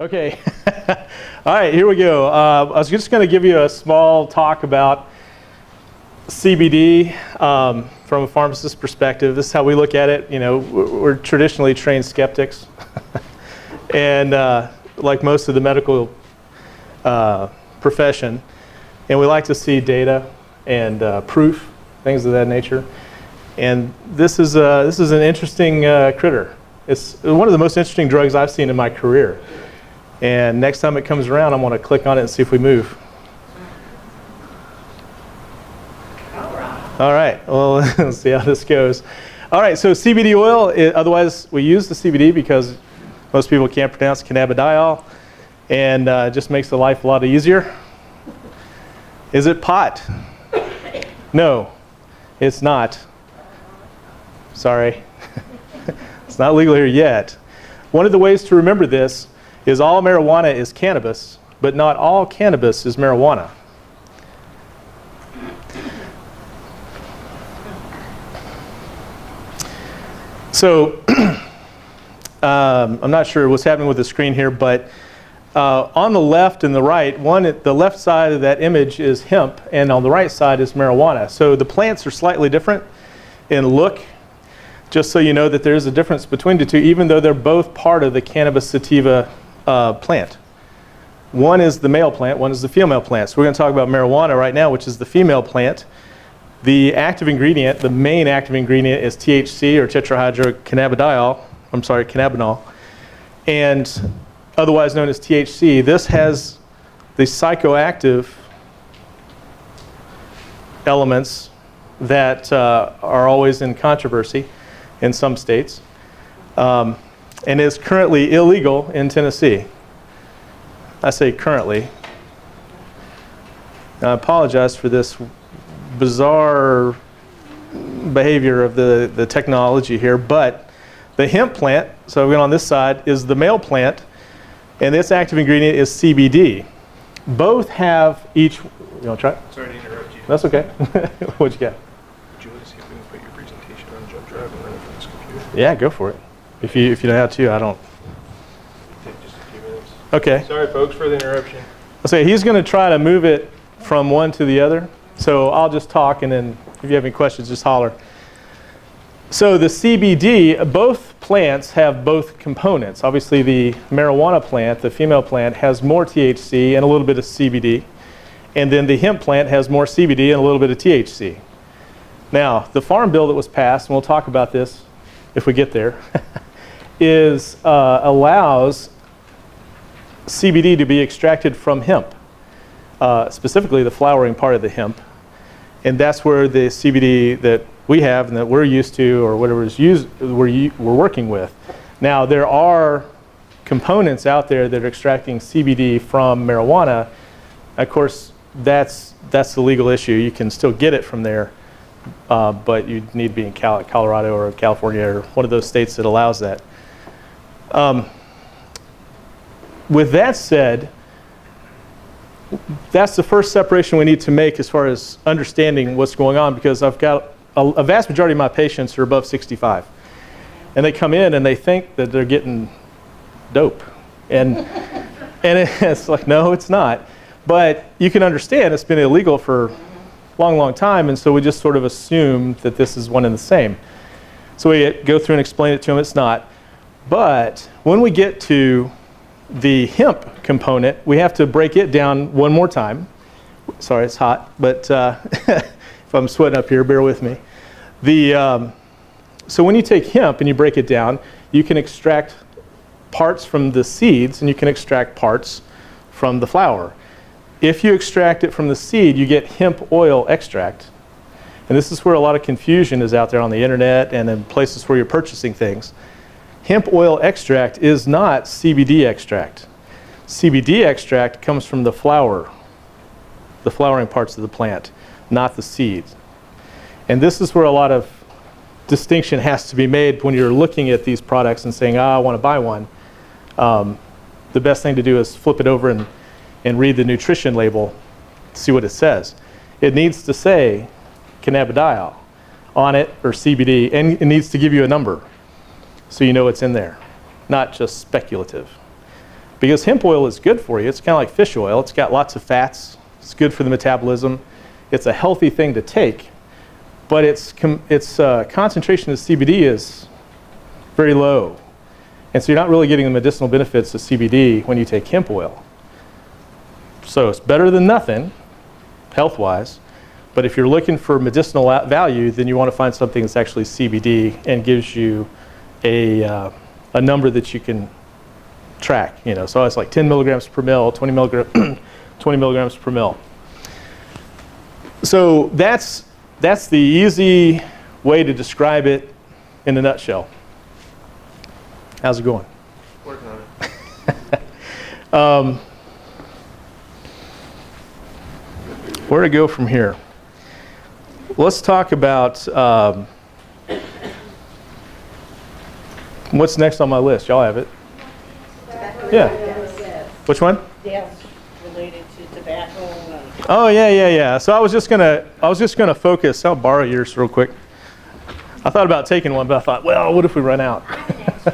Okay. All right, here we go. I was just going to give you a small talk about CBD from a pharmacist's perspective. This is how we look at it. You know, we're traditionally trained skeptics. And like most of the medical profession, and we like to see data and proof, things of that nature. And this is an interesting critter. It's one of the most interesting drugs I've seen in my career. And next time it comes around, I'm going to click on it and see if we move. All right, well, let's see how this goes. All right, so CBD oil, otherwise we use the CBD because most people can't pronounce cannabidiol, and it just makes the life a lot easier. Is it pot? No, it's not. Sorry. It's not legal here yet. One of the ways to remember this is all marijuana is cannabis, but not all cannabis is marijuana. So I'm not sure what's happening with the screen here, but on the left and the right, the left side of that image is hemp, and on the right side is marijuana. So the plants are slightly different in look, just so you know that there's a difference between the two, even though they're both part of the cannabis sativa plant. One is the male plant, one is the female plant. So we're going to talk about marijuana right now, which is the female plant. The active ingredient, the main active ingredient, is THC, or tetrahydrocannabinol. I'm sorry, cannabinol, and otherwise known as THC. This has the psychoactive elements that are always in controversy in some states, and is currently illegal in Tennessee. I say currently. I apologize for this bizarre behavior of the technology here, but the hemp plant, so we're on this side, is the male plant, and its active ingredient is CBD. Both have each, you want to try? Sorry to interrupt you. That's okay. What you got? Would you want to see if we can put your presentation on jump drive and run it from this computer? Yeah, go for it. If you know how to, I don't. Take just a few minutes. Okay. Sorry folks for the interruption. I'll say he's going to try to move it from one to the other. So I'll just talk, and then if you have any questions, just holler. So the CBD, both plants have both components. Obviously the marijuana plant, the female plant, has more THC and a little bit of CBD. And then the hemp plant has more CBD and a little bit of THC. Now, the farm bill that was passed, and we'll talk about this if we get there, allows CBD to be extracted from hemp, specifically the flowering part of the hemp. And that's where the CBD that we have and that we're used to, or whatever is used, we're working with. Now, there are components out there that are extracting CBD from marijuana. Of course, that's the legal issue. You can still get it from there, but you need to be in Colorado or California or one of those states that allows that. With that said, that's the first separation we need to make as far as understanding what's going on, because I've got a vast majority of my patients are above 65. And they come in and they think that they're getting dope. And it's like, no, it's not. But you can understand it's been illegal for a long, long time, and so we just sort of assume that this is one and the same. So we go through and explain it to them, it's not. But when we get to the hemp component, we have to break it down one more time. Sorry, it's hot, but if I'm sweating up here, bear with me. So when you take hemp and you break it down, you can extract parts from the seeds and you can extract parts from the flower. If you extract it from the seed, you get hemp oil extract. And this is where a lot of confusion is out there on the internet and in places where you're purchasing things. Hemp oil extract is not CBD extract. CBD extract comes from the flower, the flowering parts of the plant, not the seeds. And this is where a lot of distinction has to be made when you're looking at these products and saying, I want to buy one. The best thing to do is flip it over and read the nutrition label, see what it says. It needs to say cannabidiol on it, or CBD, and it needs to give you a number so you know it's in there, not just speculative. Because hemp oil is good for you. It's kind of like fish oil. It's got lots of fats. It's good for the metabolism. It's a healthy thing to take. But its concentration of CBD is very low. And so you're not really getting the medicinal benefits of CBD when you take hemp oil. So it's better than nothing, health-wise. But if you're looking for medicinal value, then you want to find something that's actually CBD and gives you a number that you can track. So it's like 10 milligrams per mil, 20 milligrams per mil. So that's the easy way to describe it in a nutshell. How's it going? Working on it. Where to go from here? Let's talk about what's next on my list. Y'all have it? Yeah. Which one? Deaths related to tobacco. Oh yeah. So I was just gonna focus. I'll borrow yours real quick. I thought about taking one, but I thought, well, what if we run out? I have an extra.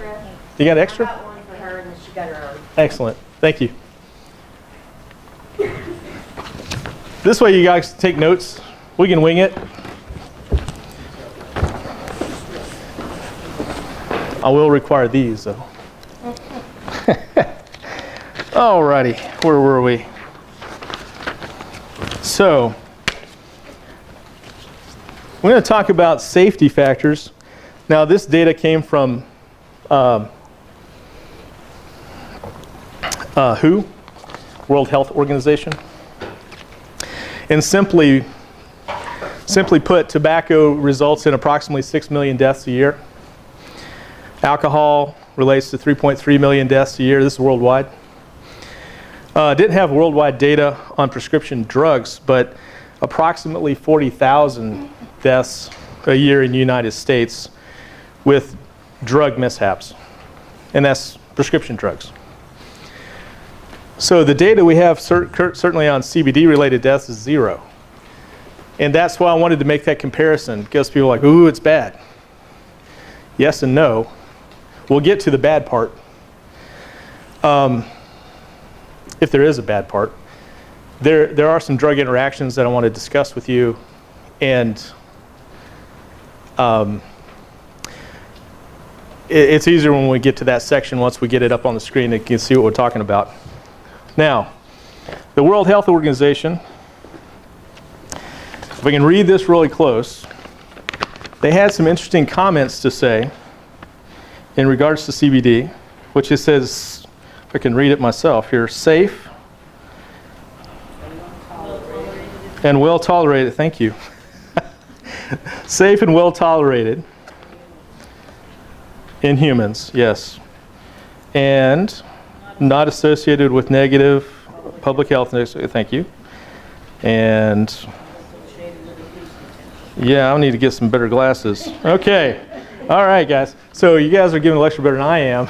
You got extra? I got one for her and she got her own. Excellent. Thank you. This way you guys take notes. We can wing it. I will require these, though. Alrighty, where were we? So, we're going to talk about safety factors. Now, this data came from WHO, World Health Organization. And simply put, tobacco results in approximately 6 million deaths a year. Alcohol relates to 3.3 million deaths a year. This is worldwide. Didn't have worldwide data on prescription drugs, but approximately 40,000 deaths a year in the United States with drug mishaps. And that's prescription drugs. So the data we have certainly on CBD-related deaths is 0. And that's why I wanted to make that comparison, because people are like, ooh, it's bad. Yes and no. We'll get to the bad part, if there is a bad part. There are some drug interactions that I want to discuss with you, and it's easier when we get to that section. Once we get it up on the screen, you can see what we're talking about. Now, the World Health Organization, if we can read this really close, they had some interesting comments to say in regards to CBD, which it says, if I can read it myself here, safe and well tolerated. Thank you. Safe and well tolerated in humans, yes. And not associated with negative public health. Thank you. And yeah, I'll need to get some better glasses. Okay. All right, guys. So you guys are giving a lecture better than I am.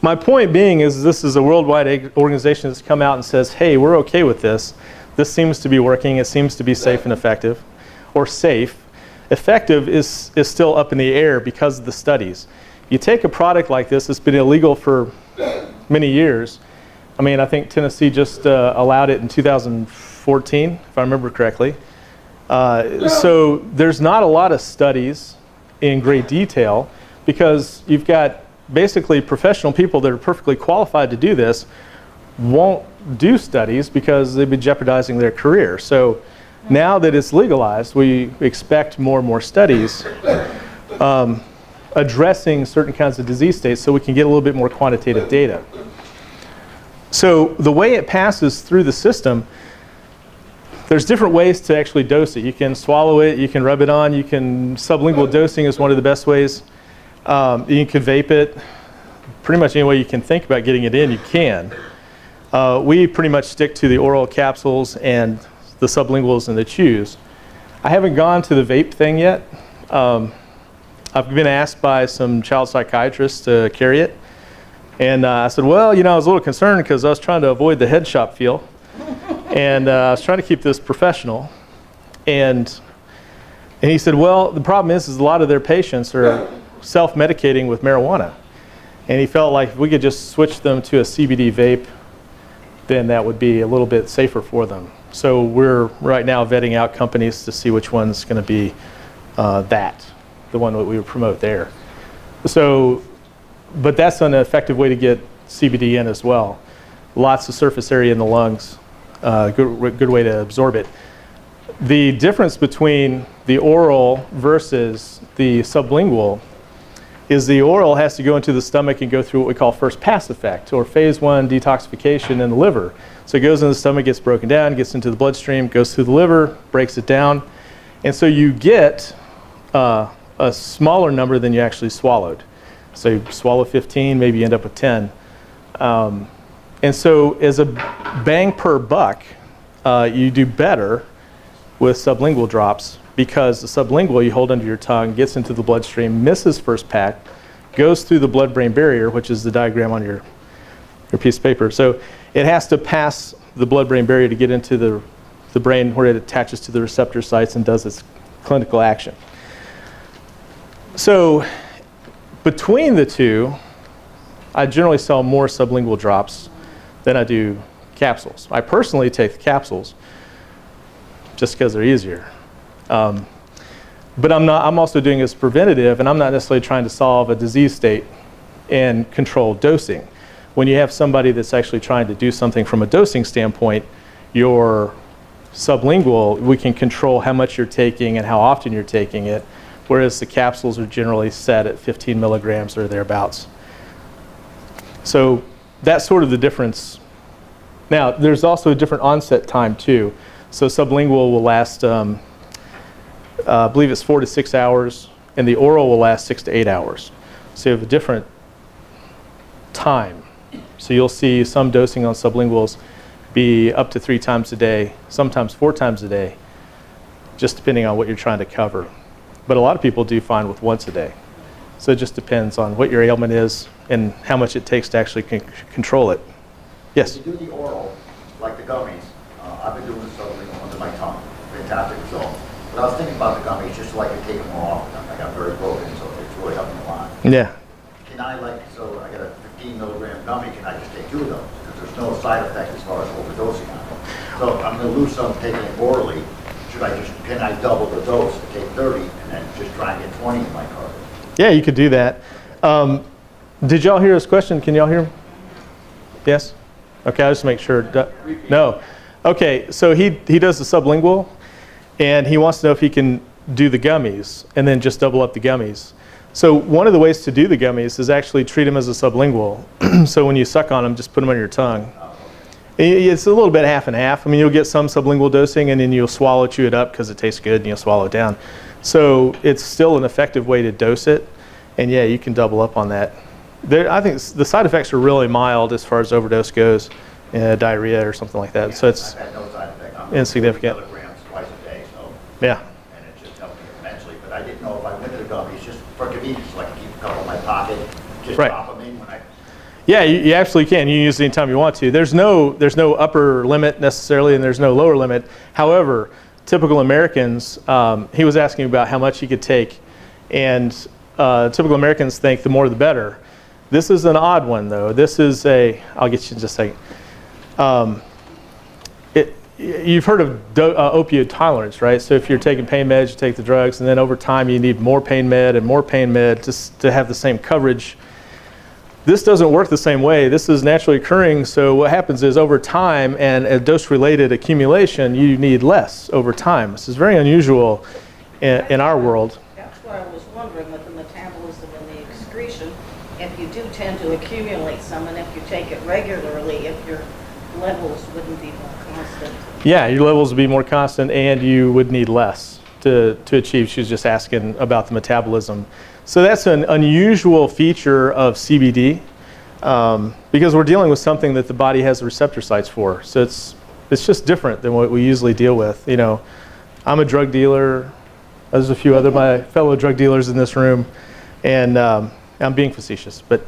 My point being is this is a worldwide organization that's come out and says, hey, we're okay with this. This seems to be working. It seems to be safe and effective. Or safe. Effective is still up in the air because of the studies. You take a product like this that's been illegal for many years. I mean, I think Tennessee just allowed it in 2014, if I remember correctly. So there's not a lot of studies in great detail because you've got basically professional people that are perfectly qualified to do this won't do studies because they'd be jeopardizing their career. So now that it's legalized, we expect more and more studies addressing certain kinds of disease states so we can get a little bit more quantitative data. So the way it passes through the system, there's different ways to actually dose it. You can swallow it, you can rub it on, sublingual dosing is one of the best ways. You can vape it. Pretty much any way you can think about getting it in, you can. We pretty much stick to the oral capsules and the sublinguals and the chews. I haven't gone to the vape thing yet. I've been asked by some child psychiatrists to carry it. And I said, well, I was a little concerned because I was trying to avoid the head shop feel. And I was trying to keep this professional. And he said, well, the problem is a lot of their patients are self-medicating with marijuana. And he felt like if we could just switch them to a CBD vape, then that would be a little bit safer for them. So we're right now vetting out companies to see which one's going to be the one that we would promote there. So, but that's an effective way to get CBD in as well. Lots of surface area in the lungs, good way to absorb it. The difference between the oral versus the sublingual is the oral has to go into the stomach and go through what we call first pass effect, or phase 1 detoxification in the liver. So it goes in the stomach, gets broken down, gets into the bloodstream, goes through the liver, breaks it down. And so you get a smaller number than you actually swallowed. So you swallow 15, maybe you end up with 10. And so as a bang per buck, you do better with sublingual drops, because the sublingual you hold under your tongue, gets into the bloodstream, misses first pack, goes through the blood-brain barrier, which is the diagram on your piece of paper. So it has to pass the blood-brain barrier to get into the brain, where it attaches to the receptor sites and does its clinical action. So between the two, I generally sell more sublingual drops than I do capsules. I personally take the capsules just because they're easier. But I'm also doing this preventative, and I'm not necessarily trying to solve a disease state and control dosing. When you have somebody that's actually trying to do something from a dosing standpoint, your sublingual, we can control how much you're taking and how often you're taking it, whereas the capsules are generally set at 15 milligrams or thereabouts. So that's sort of the difference. Now, there's also a different onset time too. So sublingual will last, I believe it's 4 to 6 hours, and the oral will last 6 to 8 hours. So you have a different time. So you'll see some dosing on sublinguals be up to 3 times a day, sometimes 4 times a day, just depending on what you're trying to cover. But a lot of people do fine with once a day. So it just depends on what your ailment is and how much it takes to actually control it. Yes? If you do the oral, like the gummies, I've been doing the sublingual under my tongue. Fantastic result. But I was thinking about the gummies just so I could take them more often. I got very broken, so it's really helping a lot. Yeah. Can I, so I got a 15 milligram gummy, can I just take 2 of those? Because there's no side effect as far as overdosing on them. So I'm going to lose some taking it orally. Can I double the dose and take 30 and then just try and get 20 in my cardio? Yeah, you could do that. Did y'all hear his question? Can y'all hear him? Yes? Okay, I'll just make sure. No. Okay, so he does the sublingual, and he wants to know if he can do the gummies and then just double up the gummies. So one of the ways to do the gummies is actually treat them as a sublingual. So when you suck on them, just put them on your tongue. It's a little bit half and half. I mean, you'll get some sublingual dosing, and then you'll chew it up because it tastes good, and you'll swallow it down. So it's still an effective way to dose it, and yeah, you can double up on that. I think the side effects are really mild as far as overdose goes, diarrhea or something like that. So it's I've had no side effect. I'm insignificant. milligrams twice a day, so. Yeah. And it just helped me immensely. But I didn't know if I went to the gummies just for convenience, so I can keep a couple in my pocket, just Right. drop them in when I. Yeah, you absolutely can. You can use it anytime you want to. There's no upper limit necessarily, and there's no lower limit. However, typical Americans, he was asking about how much he could take, and typical Americans think the more the better. This is an odd one, though. This is I'll get you in just a second. You've heard of opioid tolerance, right? So if you're taking pain meds, you take the drugs, and then over time you need more pain med and more pain med to have the same coverage. This doesn't work the same way. This is naturally occurring, so what happens is over time and a dose-related accumulation, you need less over time. This is very unusual in our world. That's why I was wondering with the metabolism and the excretion, if you do tend to accumulate some, and if you take it regularly, if your levels wouldn't be more constant. Yeah, your levels would be more constant, and you would need less to achieve. She was just asking about the metabolism. So that's an unusual feature of CBD because we're dealing with something that the body has receptor sites for. So it's just different than what we usually deal with. You know, I'm a drug dealer. There's a few other my fellow drug dealers in this room, and I'm being facetious, but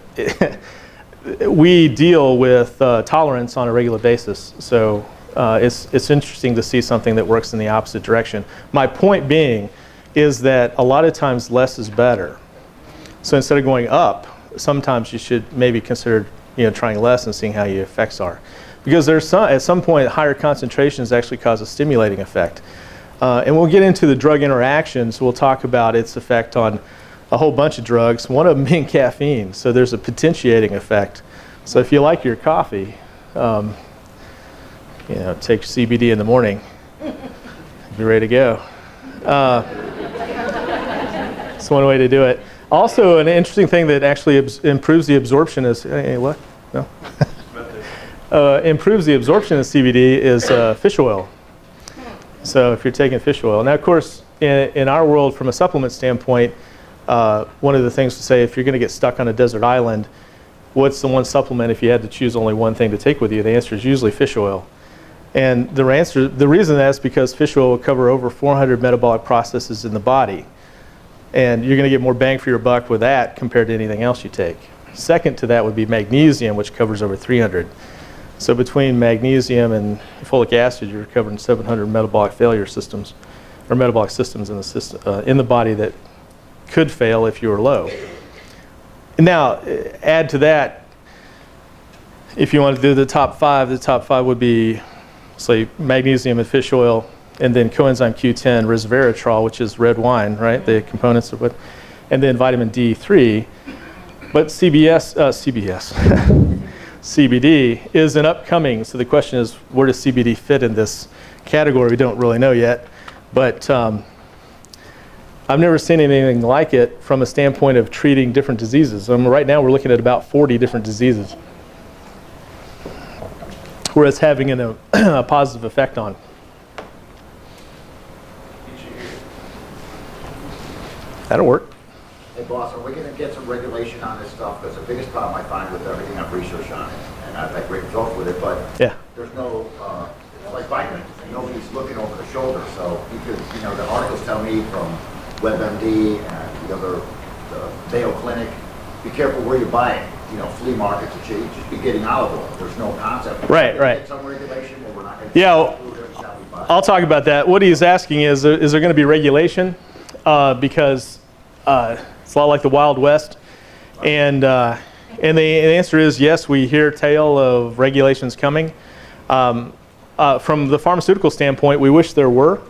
we deal with tolerance on a regular basis. So it's interesting to see something that works in the opposite direction. My point being is that a lot of times less is better. So instead of going up sometimes you should maybe consider trying less and seeing how your effects are. Because at some point, higher concentrations actually cause a stimulating effect. And we'll get into the drug interactions. We'll talk about its effect on a whole bunch of drugs, one of them being caffeine. So there's a potentiating effect. So if you like your coffee, take CBD in the morning, be ready to go. It's one way to do it. Also, an interesting thing that actually improves the absorption is, what? No? Improves the absorption of CBD is fish oil. So if you're taking fish oil. Now, of course, in our world, from a supplement standpoint, one of the things to say, if you're going to get stuck on a desert island, what's the one supplement if you had to choose only one thing to take with you? The answer is usually fish oil. And the reason that's because fish oil will cover over 400 metabolic processes in the body. And you're going to get more bang for your buck with that compared to anything else you take. Second to that would be magnesium, which covers over 300. So between magnesium and folic acid, you're covering 700 metabolic failure systems, or metabolic systems in the system, in the body that could fail if you were low. Now, add to that, if you want to do the top five would be, say, magnesium and fish oil, and then coenzyme Q10, resveratrol, which is red wine, right? The components of it, and then vitamin D3. But CBD is an upcoming. So the question is, where does CBD fit in this category? We don't really know yet, but I've never seen anything like it from a standpoint of treating different diseases. Right now, we're looking at about 40 different diseases where it's having a positive effect on. That'll work. Hey, boss, are we going to get some regulation on this stuff? Because the biggest problem I find with everything I've researched on it, and I've had great results with it, but there's no, it's like vitamins. Nobody's looking over the shoulder. So you could, the articles tell me from WebMD and the Mayo Clinic, be careful where you buy it. Flea markets, you should just be getting olive oil. There's no concept. Right. Get some regulation, or we're not going to we buy. I'll talk about that. What he's asking is there going to be regulation? Because it's a lot like the Wild West, and the answer is yes. We hear tale of regulations coming. From the pharmaceutical standpoint, we wish there were,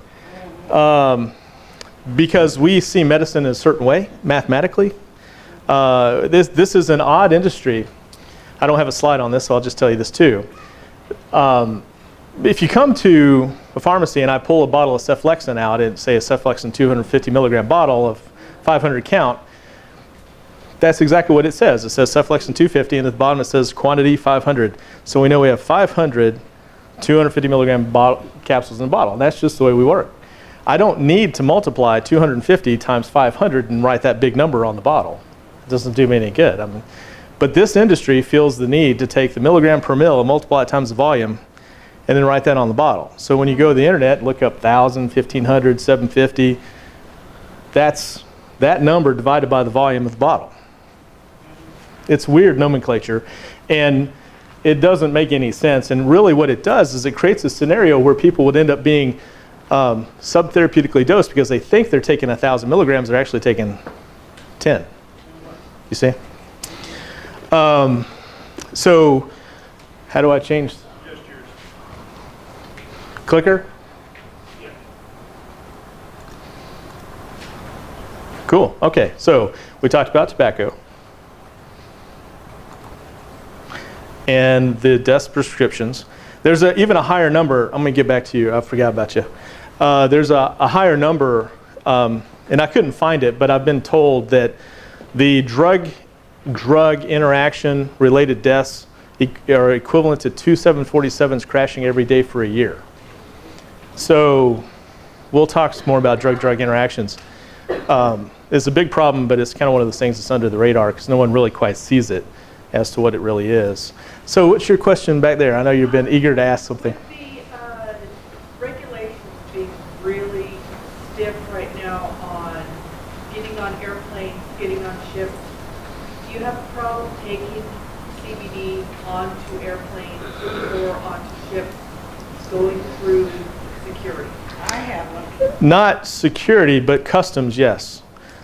because we see medicine in a certain way mathematically. This is an odd industry. I don't have a slide on this, so I'll just tell you this too. If you come to a pharmacy and I pull a bottle of Cephalexin out, and say a Cephalexin 250 milligram bottle of 500 count, that's exactly what it says. It says Cephalexin 250, and at the bottom it says quantity 500. So we know we have 500 250 milligram capsules in a bottle, and that's just the way we work. I don't need to multiply 250 times 500 and write that big number on the bottle. It doesn't do me any good. But this industry feels the need to take the milligram per mil and multiply it times the volume and then write that on the bottle. So when you go to the internet, look up 1,000, 1,500, 750, that's that number divided by the volume of the bottle. It's weird nomenclature, and it doesn't make any sense. And really what it does is it creates a scenario where people would end up being subtherapeutically dosed because they think they're taking 1,000 milligrams, they're actually taking 10. You see? So how do I change? Just yours. Clicker? Yeah. Cool. Okay, so we talked about tobacco and the desk prescriptions. There's even a higher number. I'm going to get back to you. I forgot about you. There's a higher number, and I couldn't find it, but I've been told that the drug interaction related deaths are equivalent to 2 747s crashing every day for a year. So we'll talk some more about drug interactions. It's a big problem, but it's kind of one of those things that's under the radar because no one really quite sees it as to what it really is. So what's your question back there? I know you've been eager to ask something. With the regulations being really stiff right now on getting on airplanes, getting on ships, do you have a problem taking CBD onto airplanes or onto ships going through security? I have one. Not security, but customs, yes.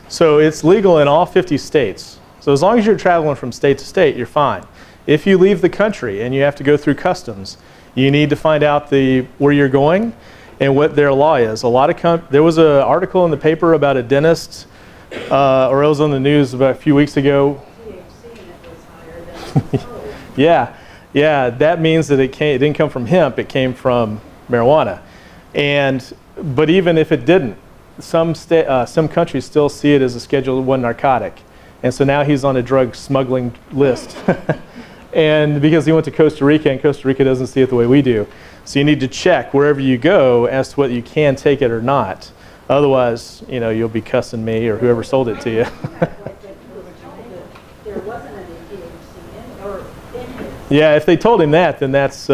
So it's legal in all 50 states. So as long as you're traveling from state to state, you're fine. If you leave the country and you have to go through customs, you need to find out where you're going and what their law is. A lot of there was an article in the paper about a dentist, or it was on the news about a few weeks ago. THC in it was higher than total. Yeah, that means that it didn't come from hemp, it came from marijuana. But even if it didn't, some countries still see it as a Schedule 1 narcotic. And so now he's on a drug smuggling list. And because he went to Costa Rica, and Costa Rica doesn't see it the way we do. So you need to check wherever you go as to whether you can take it or not. Otherwise, you'll be cussing me or whoever sold it to you. There wasn't any THC in it. Yeah, if they told him that, then that's,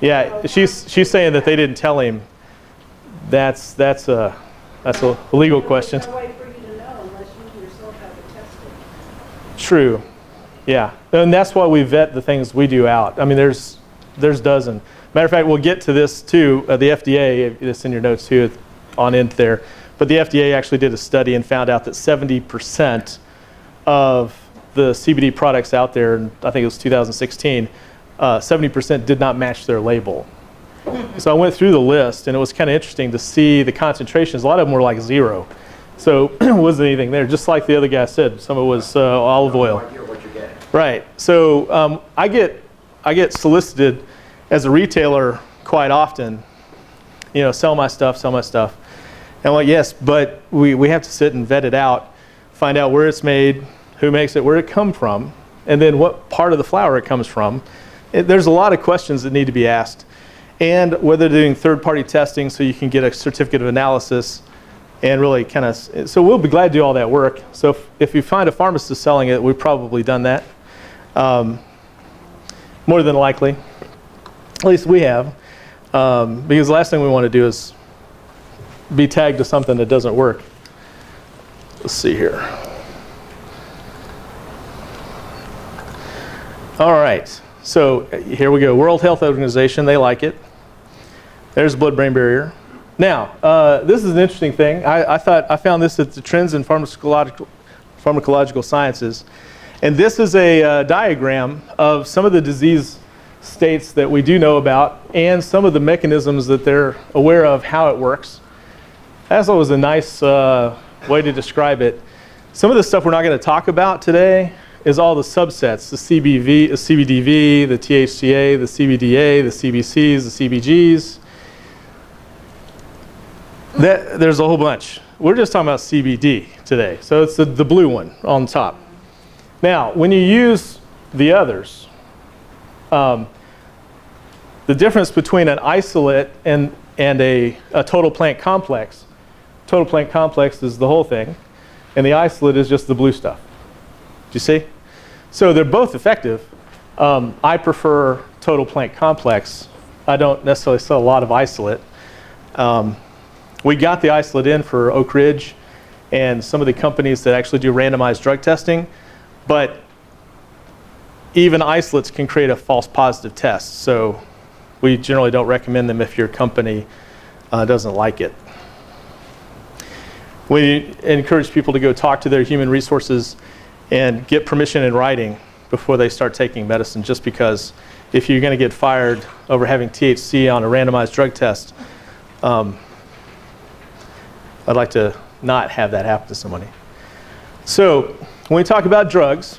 yeah, she's saying that they didn't tell him. That's a legal question. There's no way for you to know unless you yourself have it tested. True. Yeah, and that's why we vet the things we do out. I mean, there's dozens. Matter of fact, we'll get to this too. The FDA, it's in your notes too, on in there. But the FDA actually did a study and found out that 70% of the CBD products out there, and I think it was 2016, 70% did not match their label. So I went through the list, and it was kind of interesting to see the concentrations. A lot of them were like 0. So there wasn't anything there. Just like the other guy said, some of it was olive oil. No idea what you're getting. Right. So I get solicited as a retailer quite often. Sell my stuff. And I'm like, yes, but we have to sit and vet it out, find out where it's made, who makes it, where it come from, and then what part of the flower it comes from. There's a lot of questions that need to be asked, and whether they're doing third-party testing so you can get a certificate of analysis. And really kind of, so we'll be glad to do all that work. So if you find a pharmacist selling it, we've probably done that. More than likely. At least we have. Because the last thing we want to do is be tagged to something that doesn't work. Let's see here. All right. So here we go. World Health Organization, they like it. There's blood-brain barrier. Now, this is an interesting thing. I found this at the Trends in Pharmacological Sciences. And this is a diagram of some of the disease states that we do know about and some of the mechanisms that they're aware of how it works. That's always a nice way to describe it. Some of the stuff we're not going to talk about today is all the subsets, the CBDV, the THCA, the CBDA, the CBCs, the CBGs. There's a whole bunch. We're just talking about CBD today. So it's the blue one on top. Now, when you use the others, the difference between an isolate and a total plant complex is the whole thing, and the isolate is just the blue stuff. Do you see? So they're both effective. I prefer total plant complex. I don't necessarily sell a lot of isolate. We got the isolate in for Oak Ridge and some of the companies that actually do randomized drug testing, but even isolates can create a false positive test. So we generally don't recommend them if your company doesn't like it. We encourage people to go talk to their human resources and get permission in writing before they start taking medicine, just because if you're going to get fired over having THC on a randomized drug test, I'd like to not have that happen to somebody. So when we talk about drugs,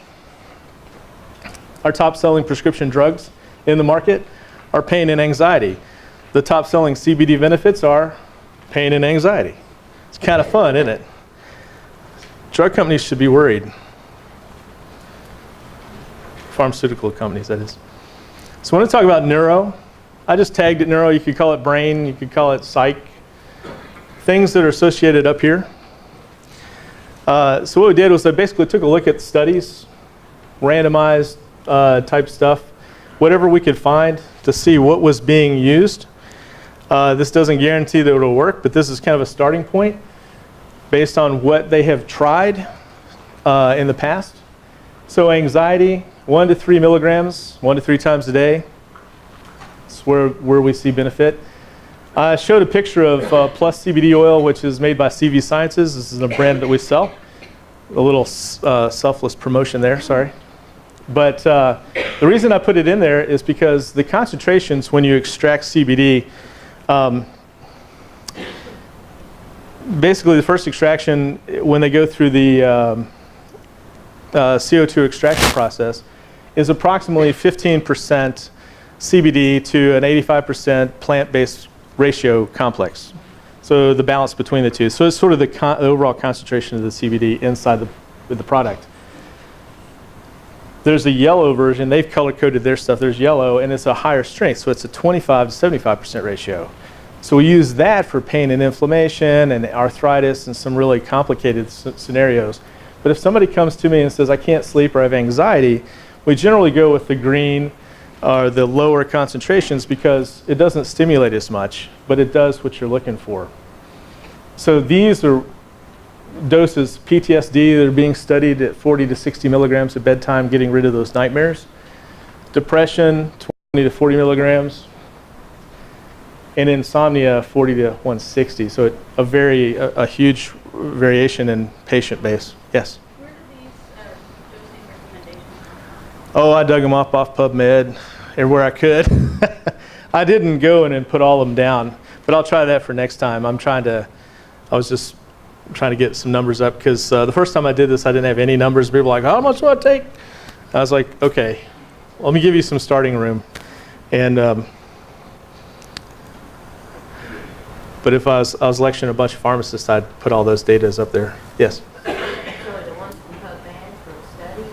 our top selling prescription drugs in the market are pain and anxiety. The top selling CBD benefits are pain and anxiety. It's kind of fun, isn't it? Drug companies should be worried. Pharmaceutical companies, that is. So when I talk about neuro, I just tagged it neuro. You could call it brain, you could call it psych. Things that are associated up here. So what we did was I basically took a look at studies, randomized type stuff, whatever we could find to see what was being used. This doesn't guarantee that it'll work, but this is kind of a starting point based on what they have tried in the past. So anxiety, 1 to 3 milligrams, 1 to 3 times a day. That's where we see benefit. I showed a picture of Plus CBD oil, which is made by CV Sciences. This is a brand that we sell. A little selfless promotion there, sorry. But the reason I put it in there is because the concentrations when you extract CBD, basically the first extraction, when they go through the CO2 extraction process, is approximately 15% CBD to an 85% plant-based ratio complex. So the balance between the two. So it's sort of the overall concentration of the CBD inside the product. There's a yellow version. They've color-coded their stuff. There's yellow, and it's a higher strength. So it's a 25 to 75% ratio. So we use that for pain and inflammation and arthritis and some really complicated scenarios. But if somebody comes to me and says, I can't sleep or I have anxiety, we generally go with the green or the lower concentrations because it doesn't stimulate as much, but it does what you're looking for. So these are doses, PTSD, that are being studied at 40 to 60 milligrams at bedtime, getting rid of those nightmares. Depression, 20 to 40 milligrams. And insomnia, 40 to 160. So a huge variation in patient base. Yes? Where do these dosing recommendations come from? Oh, I dug them off PubMed, everywhere I could. I didn't go in and put all of them down, but I'll try that for next time. I was just trying to get some numbers up because the first time I did this, I didn't have any numbers. People were like, how much do I take? I was like, okay, let me give you some starting room. And but if I was lecturing a bunch of pharmacists, I'd put all those data up there. Yes? So are the ones from PubMed from studies?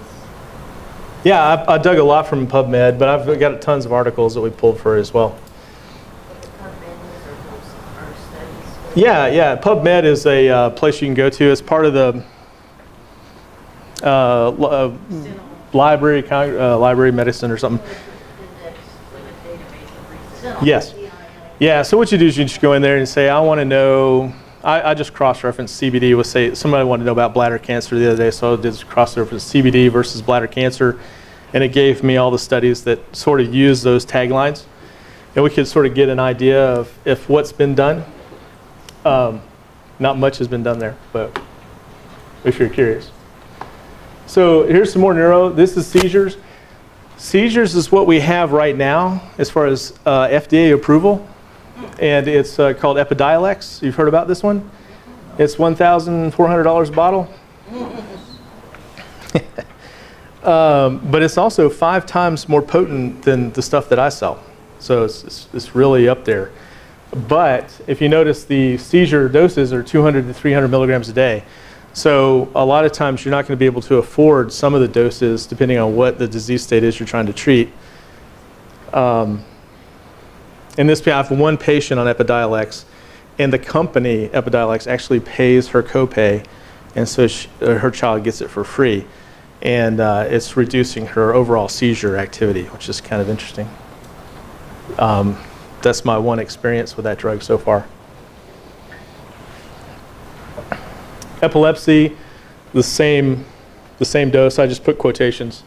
Yeah, I dug a lot from PubMed, but I've got tons of articles that we pulled for as well. What the PubMed is or are studies? Yeah. PubMed is a place you can go to. It's part of the library medicine or something. Index with a database of research. Yes. Yeah, so what you do is you just go in there and say, I want to know, I just cross-reference CBD with, say, somebody wanted to know about bladder cancer the other day, so I did cross-reference CBD versus bladder cancer, and it gave me all the studies that sort of use those taglines. And we could sort of get an idea of if what's been done. Not much has been done there, but if you're curious. So here's some more neuro. This is seizures. Seizures is what we have right now as far as FDA approval. And it's called Epidiolex. You've heard about this one? It's $1,400 a bottle. But it's also 5 times more potent than the stuff that I sell. So it's really up there. But if you notice, the seizure doses are 200 to 300 milligrams a day. So a lot of times you're not going to be able to afford some of the doses depending on what the disease state is you're trying to treat. In this, I have one patient on Epidiolex, and the company, Epidiolex, actually pays her copay, and so her child gets it for free. And it's reducing her overall seizure activity, which is kind of interesting. That's my one experience with that drug so far. Epilepsy, the same dose. I just put quotations.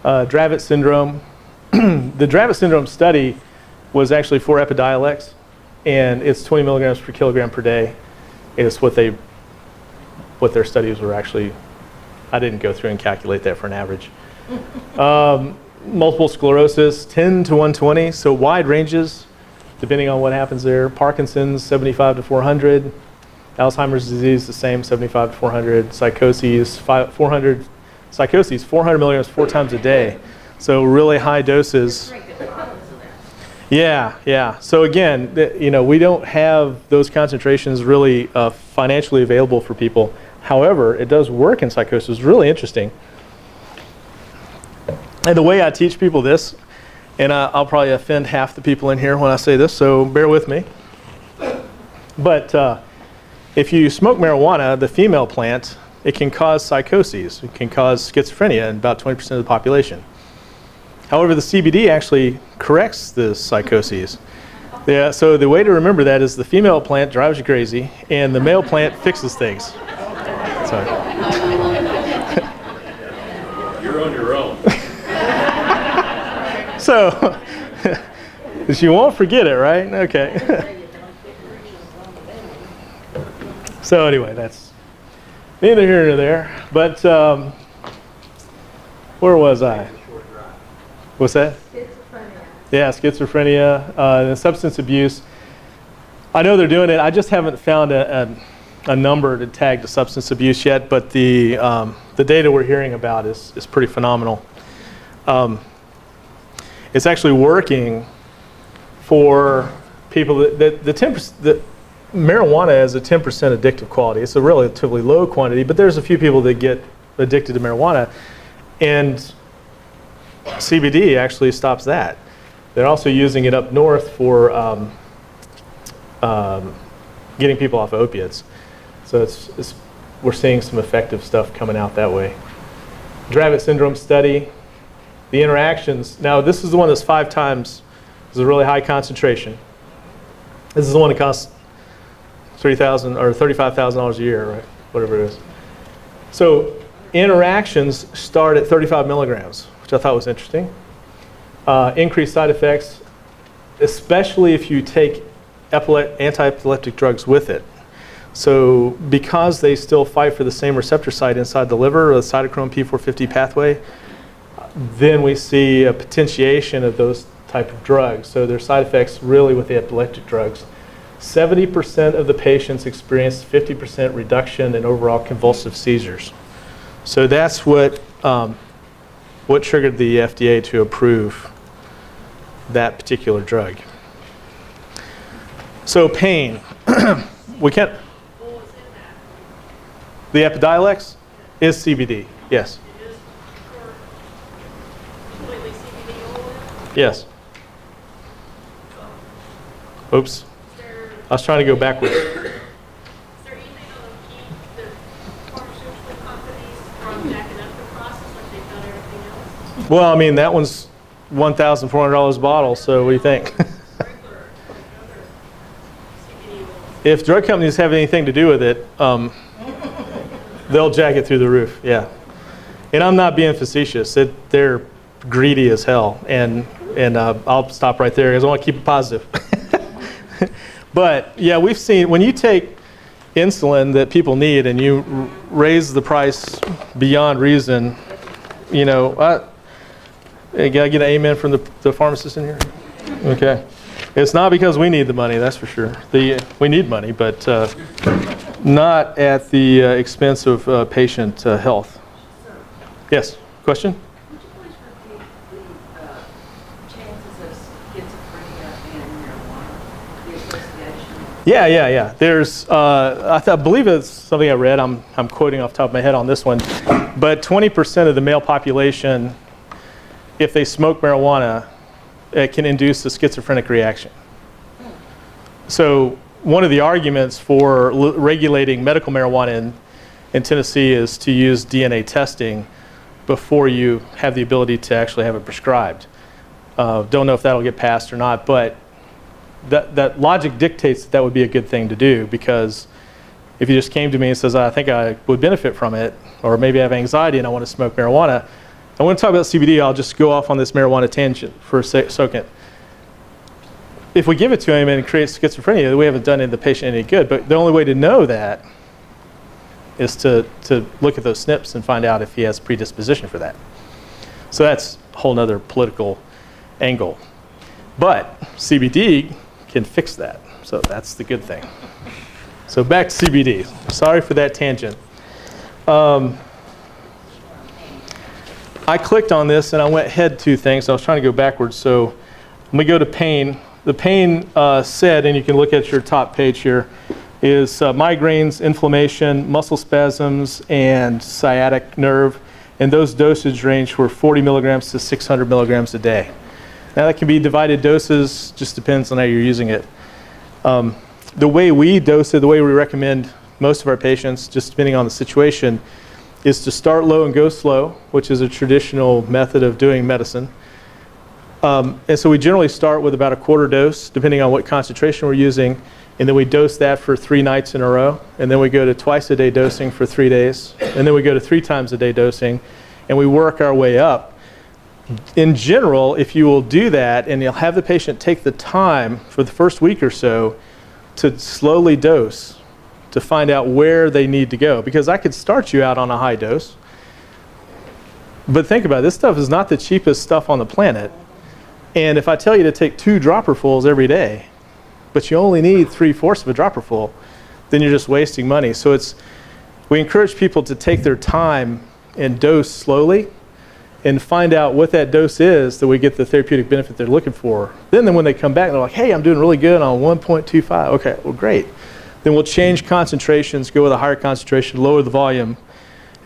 Dravet syndrome. The Dravet syndrome study was actually for Epidiolex, and it's 20 milligrams per kilogram per day. Is what their studies were actually. I didn't go through and calculate that for an average. Multiple sclerosis, 10 to 120, so wide ranges depending on what happens there. Parkinson's, 75 to 400. Alzheimer's disease, the same, 75 to 400. Psychoses, 400 milligrams 4 times a day. So really high doses. Yeah. So again, we don't have those concentrations really financially available for people. However, it does work in psychosis. It's really interesting. And the way I teach people this, and I'll probably offend half the people in here when I say this, so bear with me. But if you smoke marijuana, the female plant, it can cause psychoses. It can cause schizophrenia in about 20% of the population. However, the CBD actually corrects the psychoses. Yeah, so the way to remember that is the female plant drives you crazy, and the male plant fixes things. Sorry. You're on your own. So, you won't forget it, right? Okay. So anyway, Neither here nor there. But where was I? What's that? Schizophrenia. Yeah, schizophrenia, and substance abuse. I know they're doing it. I just haven't found a number to tag to substance abuse yet, but the data we're hearing about is pretty phenomenal. It's actually working for people that marijuana has a 10% addictive quality. It's a relatively low quantity, but there's a few people that get addicted to marijuana, and CBD actually stops that. They're also using it up north for getting people off opiates. So we're seeing some effective stuff coming out that way. Dravet syndrome study, the interactions. Now this is the one that's 5 times, is a really high concentration. This is the one that costs $3,000 or $35,000 a year, right? Whatever it is. So interactions start at 35 milligrams, which I thought was interesting. Increased side effects, especially if you take anti-epileptic drugs with it. So because they still fight for the same receptor site inside the liver, the cytochrome P450 pathway, then we see a potentiation of those type of drugs. So their side effects really with the epileptic drugs. 70% of the patients experienced 50% reduction in overall convulsive seizures. So that's what triggered the FDA to approve that particular drug. So pain, we can't. What was in that? The Epidiolex is CBD, yes. It is completely CBD oil? Yes. Oops, Is there, I was trying to go backwards. is there anything that will keep the pharmaceutical companies from backing up the process like they've done everything else? Well, I mean, that one's $1,400 a bottle, so what do you think? Regular, other CBD oils. If drug companies have anything to do with it, they'll jack it through the roof, yeah. And I'm not being facetious. They're greedy as hell, and I'll stop right there because I want to keep it positive. But yeah, we've seen when you take insulin that people need and you raise the price beyond reason, you know, hey, can I get an amen from the pharmacist in here? Okay. It's not because we need the money, that's for sure. We need money, but not at the expense of patient health. Yes, question? Would you please repeat the chances of schizophrenia and marijuana, the association? Yeah. There's, I believe it's something I read. I'm quoting off the top of my head on this one, but 20% of the male population, if they smoke marijuana, it can induce a schizophrenic reaction. So one of the arguments for regulating medical marijuana in Tennessee is to use DNA testing before you have the ability to actually have it prescribed. Don't know if that'll get passed or not, but that logic dictates that would be a good thing to do, because if you just came to me and says, I think I would benefit from it, or maybe I have anxiety and I want to smoke marijuana, I want to talk about CBD. I'll just go off on this marijuana tangent for a second. If we give it to him and it creates schizophrenia, we haven't done the patient any good. But the only way to know that is to look at those SNPs and find out if he has predisposition for that. So that's a whole nother political angle. But CBD can fix that. So that's the good thing. So back to CBD. Sorry for that tangent. I clicked on this and I went ahead 2 things. I was trying to go backwards. So when we go to pain, the pain said, and you can look at your top page here, is migraines, inflammation, muscle spasms, and sciatic nerve. And those dosage range were 40 milligrams to 600 milligrams a day. Now that can be divided doses, just depends on how you're using it. The way we dose it, the way we recommend most of our patients, just depending on the situation, is to start low and go slow, which is a traditional method of doing medicine. And so we generally start with about a quarter dose, depending on what concentration we're using, and then we dose that for 3 nights in a row, and then we go to twice a day dosing for 3 days, and then we go to 3 times a day dosing, and we work our way up. In general, if you will do that, and you'll have the patient take the time for the first week or so to slowly dose to find out where they need to go. Because I could start you out on a high dose, but think about it, this stuff is not the cheapest stuff on the planet. And if I tell you to take 2 dropperfuls every day, but you only need 3/4 of a dropperful, then you're just wasting money. So we encourage people to take their time and dose slowly and find out what that dose is that we get the therapeutic benefit they're looking for. Then when they come back, they're like, hey, I'm doing really good on 1.25. Okay, well, great. Then we'll change concentrations, go with a higher concentration, lower the volume,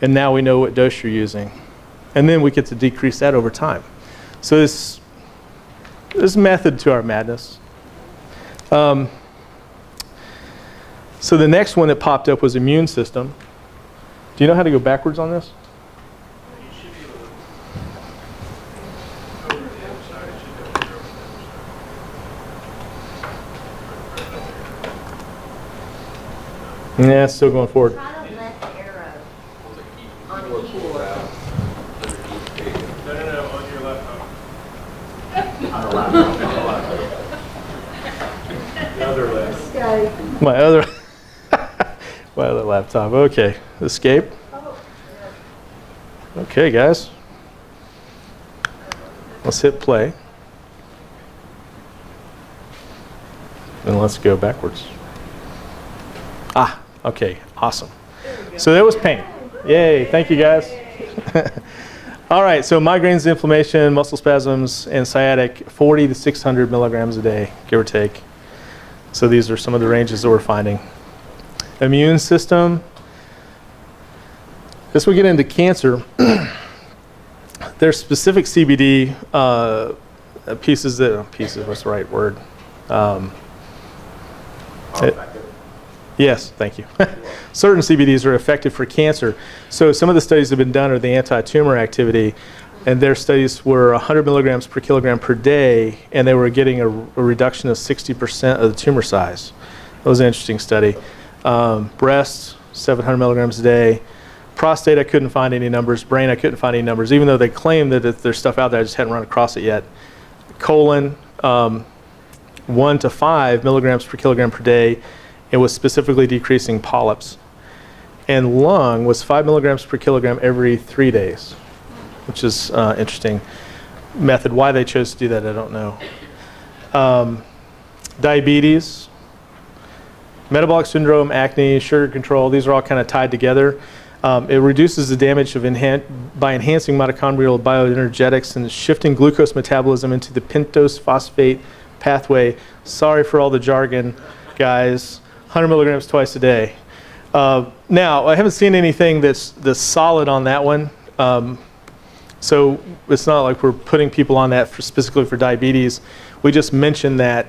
and now we know what dose you're using. And then we get to decrease that over time. So this method to our madness. So the next one that popped up was immune system. Do you know how to go backwards on this? You should be able to over the other side, it should go over the other side. Yeah, it's still going forward. Try to let the arrow on the keyboard. No, on your laptop. On the laptop. Other left. My other laptop. Okay, escape. Okay, guys. Let's hit play. And let's go backwards. Okay, awesome. So that was pain. Yay, thank you guys. All right, so migraines, inflammation, muscle spasms, and sciatic, 40 to 600 milligrams a day, give or take. So these are some of the ranges that we're finding. Immune system. As we get into cancer, there's specific CBD what's the right word? Yes, thank you. Certain CBDs are effective for cancer. So some of the studies that have been done are the anti-tumor activity, and their studies were 100 milligrams per kilogram per day, and they were getting a reduction of 60% of the tumor size. That was an interesting study. Breast, 700 milligrams a day. Prostate, I couldn't find any numbers. Brain, I couldn't find any numbers, even though they claim that there's stuff out there, I just hadn't run across it yet. Colon, 1 to 5 milligrams per kilogram per day. It was specifically decreasing polyps. And lung was 5 milligrams per kilogram every 3 days, which is interesting method. Why they chose to do that, I don't know. Diabetes, metabolic syndrome, acne, sugar control, these are all kind of tied together. It reduces the damage of by enhancing mitochondrial bioenergetics and shifting glucose metabolism into the pentose phosphate pathway. Sorry for all the jargon, guys. 100 milligrams twice a day. Now, I haven't seen anything that's solid on that one. So it's not like we're putting people on that specifically for diabetes. We just mentioned that,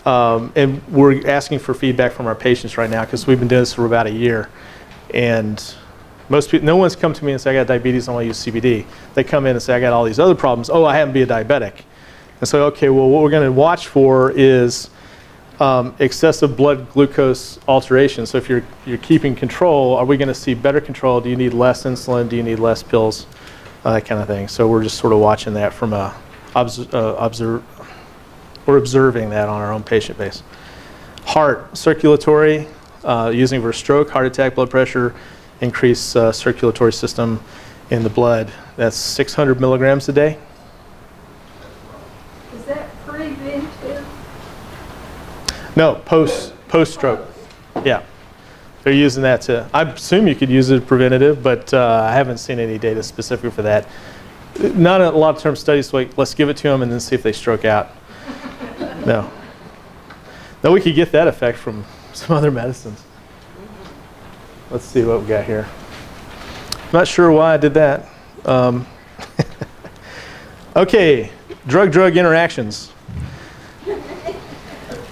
and we're asking for feedback from our patients right now because we've been doing this for about a year. And most people, no one's come to me and say, I got diabetes, I want to use CBD. They come in and say, I got all these other problems. Oh, I happen to be a diabetic. And so, okay, well, what we're going to watch for is excessive blood glucose alteration. So if you're keeping control, are we going to see better control? Do you need less insulin? Do you need less pills? That kind of thing. So we're just sort of watching that from we're observing that on our own patient base. Heart, circulatory, using for stroke, heart attack, blood pressure, increase circulatory system in the blood. That's 600 milligrams a day. Is that preventive? No, post-stroke. Yeah. They're using that to, I assume you could use it preventative, but I haven't seen any data specific for that. Not a lot of term studies like, let's give it to them and then see if they stroke out. No. No, we could get that effect from some other medicines. Let's see what we got here. Not sure why I did that. Okay, drug-drug interactions.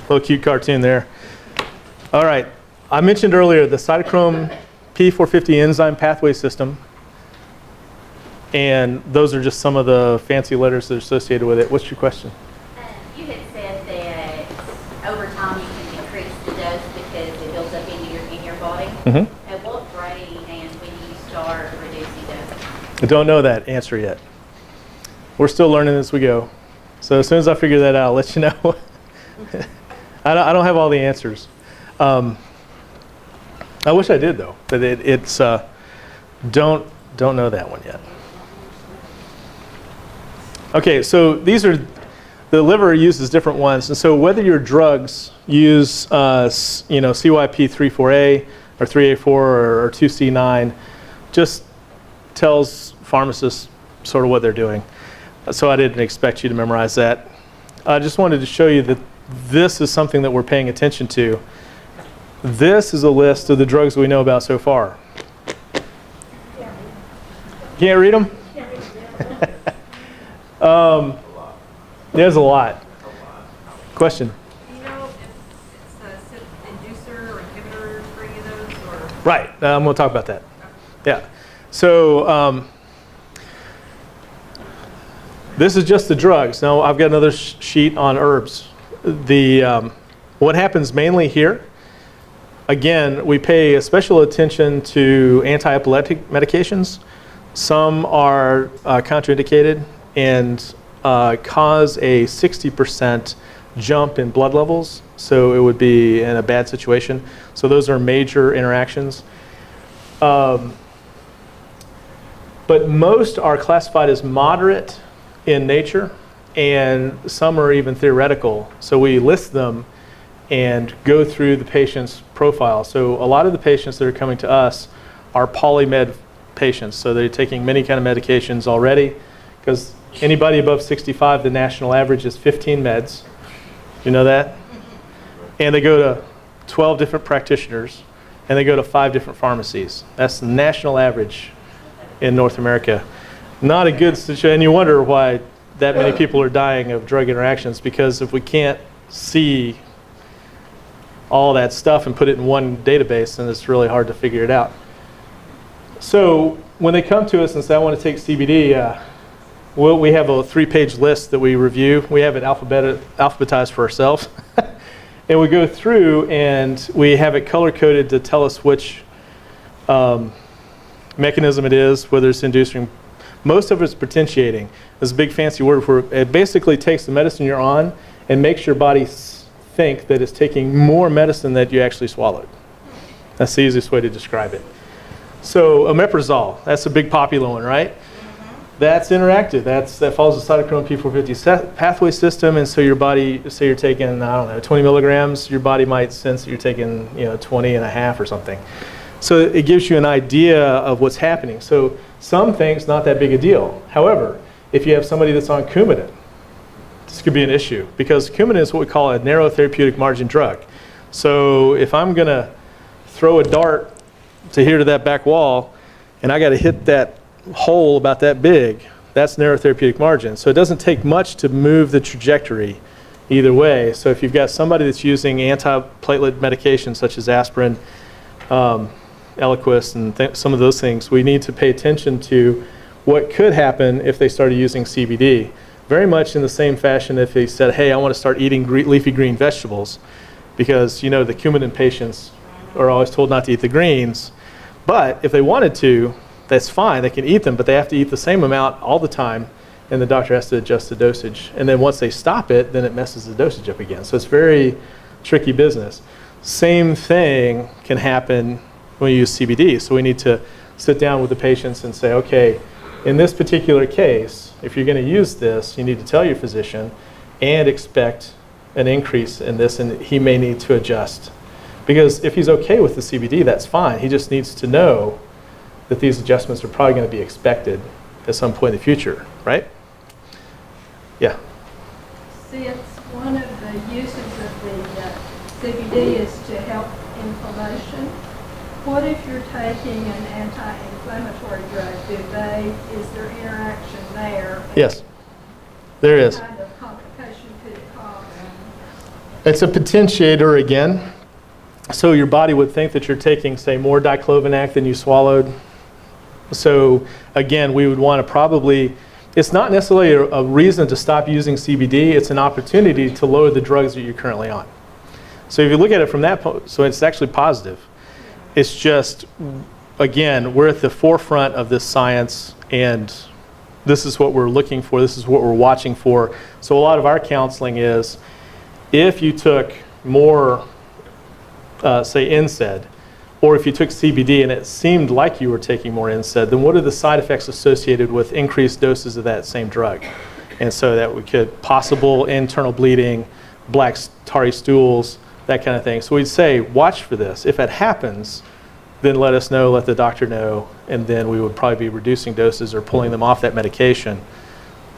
Little cute cartoon there. All right, I mentioned earlier the cytochrome P450 enzyme pathway system, and those are just some of the fancy letters that are associated with it. What's your question? You had said that over time you can increase the dose because it builds up in your body. Mm-hmm. At what rate and when you start reducing dose? I don't know that answer yet. We're still learning as we go. So as soon as I figure that out, I'll let you know. I don't have all the answers. I wish I did though, but it's don't know that one yet. Okay, so these are the liver uses different ones, and so whether your drugs use CYP34A or 3A4 or 2C9, just tells pharmacists sort of what they're doing. So I didn't expect you to memorize that. I just wanted to show you that this is something that we're paying attention to. This is a list of the drugs we know about so far. Can't read them? There's a lot. Question? Do you know if it's a inducer or inhibitor for any of those, or? Right, I'm going to talk about that. Yeah. So this is just the drugs. Now I've got another sheet on herbs. What happens mainly here, again, we pay special attention to anti-epileptic medications. Some are contraindicated and cause a 60% jump in blood levels, so it would be in a bad situation. So those are major interactions. But most are classified as moderate in nature, and some are even theoretical. So we list them and go through the patient's profile. So a lot of the patients that are coming to us are polymed patients. So they're taking many kind of medications already, because anybody above 65, the national average is 15 meds. You know that? And they go to 12 different practitioners, and they go to 5 different pharmacies. That's the national average in North America. Not a good situation, and you wonder why that many people are dying of drug interactions, because if we can't see all that stuff and put it in one database, then it's really hard to figure it out. So when they come to us and say, I want to take CBD, we have a 3-page list that we review. We have it alphabetized for ourselves. And we go through and we have it color-coded to tell us which mechanism it is, whether it's inducing. Most of it's potentiating. It's a big fancy word for it. It basically takes the medicine you're on and makes your body think that it's taking more medicine that you actually swallowed. That's the easiest way to describe it. So omeprazole, that's a big popular one, right? That's interactive. That follows the cytochrome P450 pathway system, and so your body, say you're taking, I don't know, 20 milligrams, your body might sense that you're taking 20 and a half or something. So it gives you an idea of what's happening. So some things, not that big a deal. However, if you have somebody that's on Coumadin, this could be an issue, because Coumadin is what we call a narrow therapeutic margin drug. So if I'm going to throw a dart to here to that back wall, and I got to hit that hole about that big, that's narrow therapeutic margin. So it doesn't take much to move the trajectory either way. So if you've got somebody that's using antiplatelet medications such as aspirin, Eliquis, and some of those things, we need to pay attention to what could happen if they started using CBD. Very much in the same fashion if they said, hey, I want to start eating leafy green vegetables, because the Coumadin patients are always told not to eat the greens. But if they wanted to, that's fine, they can eat them, but they have to eat the same amount all the time, and the doctor has to adjust the dosage. And then once they stop it, then it messes the dosage up again. So it's very tricky business. Same thing can happen when you use CBD. So we need to sit down with the patients and say, okay, in this particular case, if you're going to use this, you need to tell your physician and expect an increase in this, and he may need to adjust. Because if he's okay with the CBD, that's fine. He just needs to know that these adjustments are probably going to be expected at some point in the future, right? Yeah. Since one of the uses of the CBD is to help inflammation, what if you're taking an anti-inflammatory drug? Is there interaction there? Yes, there is. What kind of complication could it cause? It's a potentiator again. So your body would think that you're taking, say, more diclofenac than you swallowed. So again, we would want to probably, it's not necessarily a reason to stop using CBD, it's an opportunity to lower the drugs that you're currently on. So if you look at it from that point, so it's actually positive. It's just, again, we're at the forefront of this science, and this is what we're looking for, this is what we're watching for. So a lot of our counseling is, if you took more, say, NSAID, or if you took CBD and it seemed like you were taking more NSAID, then what are the side effects associated with increased doses of that same drug? And so that we could possible internal bleeding, black tarry stools, that kind of thing. So we'd say, watch for this. If it happens, then let us know, let the doctor know, and then we would probably be reducing doses or pulling them off that medication.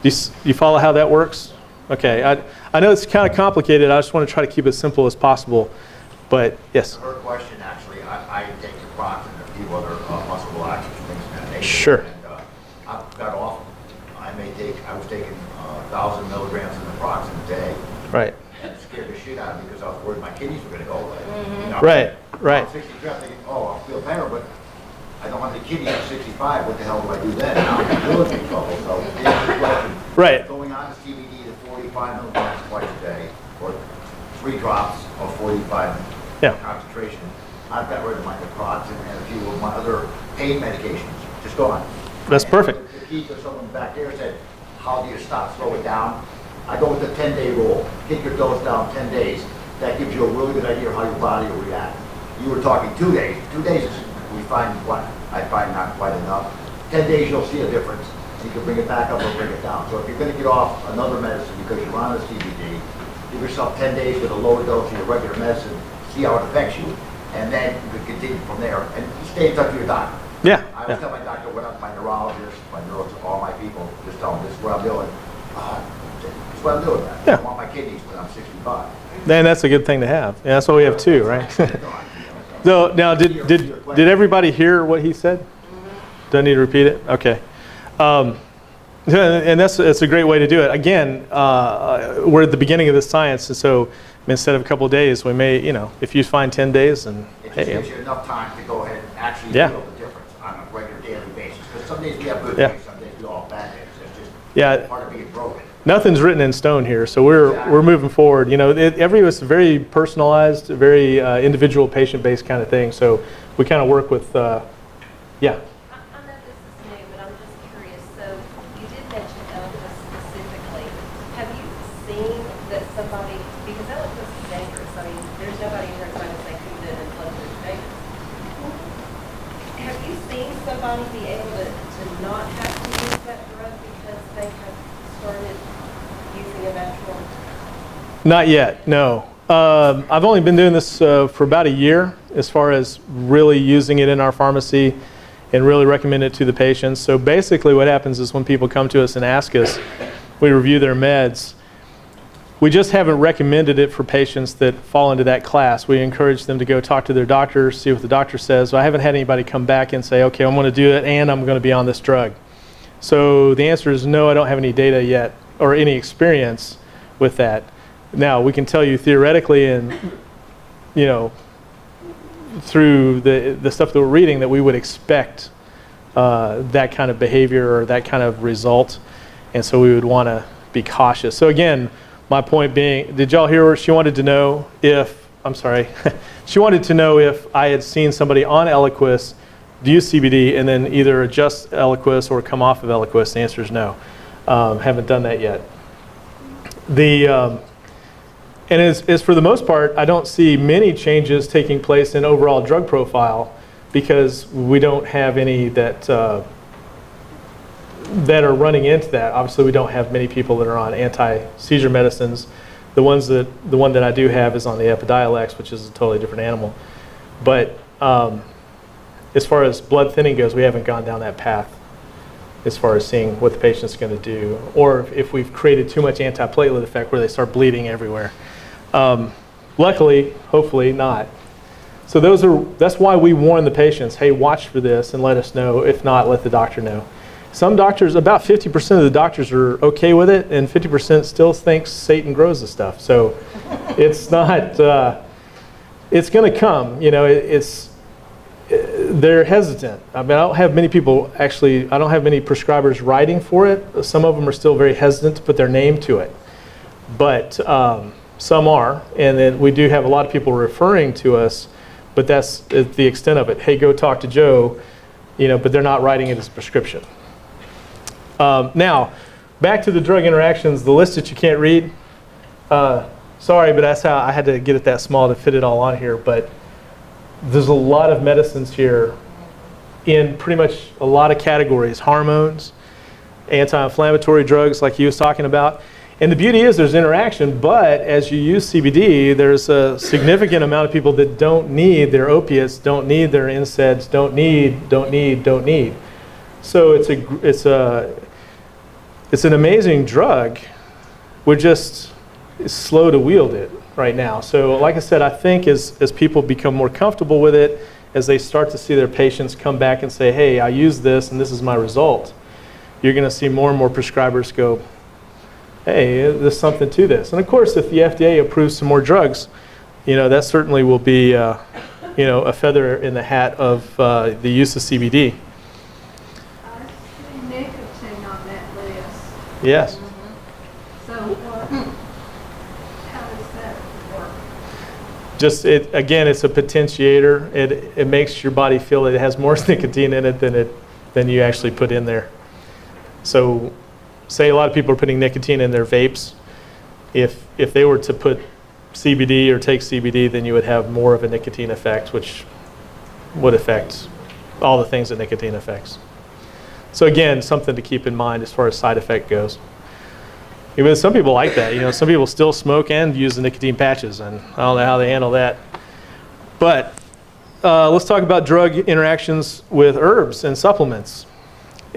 Do you follow how that works? Okay, I know it's kind of complicated. I just want to try to keep it simple as possible. But yes? Her question, actually, I take the Prox and a few other muscle relaxers, things of that nature. Sure. And I've got off. I was taking 1,000 milligrams of the Prox in a day. Right. And it scared the shit out of me because I was worried my kidneys were going to go away. You know, Right, right. I'm 63, I'm thinking, oh, I'll feel better, but I don't have any kidneys at 65. What the hell do I do then? Now I'm really in trouble. So, to answer the question, Right. going on to CBD to 45 milligrams twice a day, or 3 drops of 45 Yeah. concentration. I've got rid of my naproxen and a few of my other pain medications, just gone. That's And perfect. The key to someone back there said, how do you stop, slow it down? I go with the 10-day rule. Get your dose down 10 days. That gives you a really good idea of how your body will react. You were talking 2 days. 2 days is, I find not quite enough. 10 days you'll see a difference. You can bring it back up or bring it down. So if you're going to get off another medicine because you're on a CBD, give yourself 10 days with a lower dose of your regular medicine, see how it affects you, and then you can continue from there. And stay in touch with your doctor. Yeah. I always tell my doctor, what up, my neurologist, my neurologist, all my people, just tell them this is what I'm doing. This is what I'm doing. I Yeah. don't want my kidneys when I'm 65. And that's a good thing to have. Yeah, that's why we have 2, right? So now, did everybody hear what he said? Do I need to repeat it? Okay. And that's a great way to do it. Again, we're at the beginning of this science, and so instead of a couple of days, we may, if you find 10 days, and It just gives you enough time to go ahead and actually Yeah. feel the difference on a regular daily basis. Because some days we have good Yeah. days, some days we all have bad days. It's just Yeah. part of being broken. Nothing's written in stone here, so we're moving forward. Every was very personalized, very individual, patient-based kind of thing. So we kind of work with, yeah. I know this is new, but I'm just curious. So you did mention Eliquis specifically. Have you seen that somebody, because Eliquis is dangerous, I mean, there's nobody in here that's going to say who did and what is dangerous. Have you seen somebody be able to not have to use that drug because they have started using a natural? Not yet, no. I've only been doing this for about a year as far as really using it in our pharmacy and really recommend it to the patients. So basically what happens is when people come to us and ask us, we review their meds. We just haven't recommended it for patients that fall into that class. We encourage them to go talk to their doctor, see what the doctor says. I haven't had anybody come back and say, okay, I'm going to do it and I'm going to be on this drug. So the answer is no, I don't have any data yet or any experience with that. Now, we can tell you theoretically and, through the stuff that we're reading that we would expect that kind of behavior or that kind of result. And so we would want to be cautious. So again, my point being, did y'all hear her? She wanted to know if, she wanted to know if I had seen somebody on Eliquis use CBD and then either adjust Eliquis or come off of Eliquis. The answer is no. Haven't done that yet. And as for the most part, I don't see many changes taking place in overall drug profile because we don't have any that are running into that. Obviously, we don't have many people that are on anti-seizure medicines. The one that I do have is on the Epidiolex, which is a totally different animal. But as far as blood thinning goes, we haven't gone down that path as far as seeing what the patient's going to do, or if we've created too much antiplatelet effect where they start bleeding everywhere. Luckily, hopefully not. So that's why we warn the patients, hey, watch for this and let us know. If not, let the doctor know. Some doctors, about 50% of the doctors are okay with it, and 50% still thinks Satan grows the stuff. So it's not, it's going to come. They're hesitant. I mean, I don't have many prescribers writing for it. Some of them are still very hesitant to put their name to it. But some are, and then we do have a lot of people referring to us, but that's the extent of it. Hey, go talk to Joe, but they're not writing it as a prescription. Now, back to the drug interactions, the list that you can't read. Sorry, but that's how I had to get it that small to fit it all on here. But there's a lot of medicines here in pretty much a lot of categories, hormones, anti-inflammatory drugs like he was talking about. And the beauty is there's interaction, but as you use CBD, there's a significant amount of people that don't need their opiates, don't need their NSAIDs, don't need. So it's an amazing drug. We're just slow to wield it right now. So like I said, I think as people become more comfortable with it, as they start to see their patients come back and say, hey, I use this and this is my result, you're going to see more and more prescribers go, hey, there's something to this. And of course, if the FDA approves some more drugs, that certainly will be, a feather in the hat of the use of CBD. I see nicotine on that list. Yes. So how does that work? Again, it's a potentiator. It makes your body feel that it has more nicotine in it than you actually put in there. So say a lot of people are putting nicotine in their vapes. If they were to put CBD or take CBD, then you would have more of a nicotine effect, which would affect all the things that nicotine affects. So again, something to keep in mind as far as side effect goes. Even some people like that. Some people still smoke and use the nicotine patches, and I don't know how they handle that. But let's talk about drug interactions with herbs and supplements.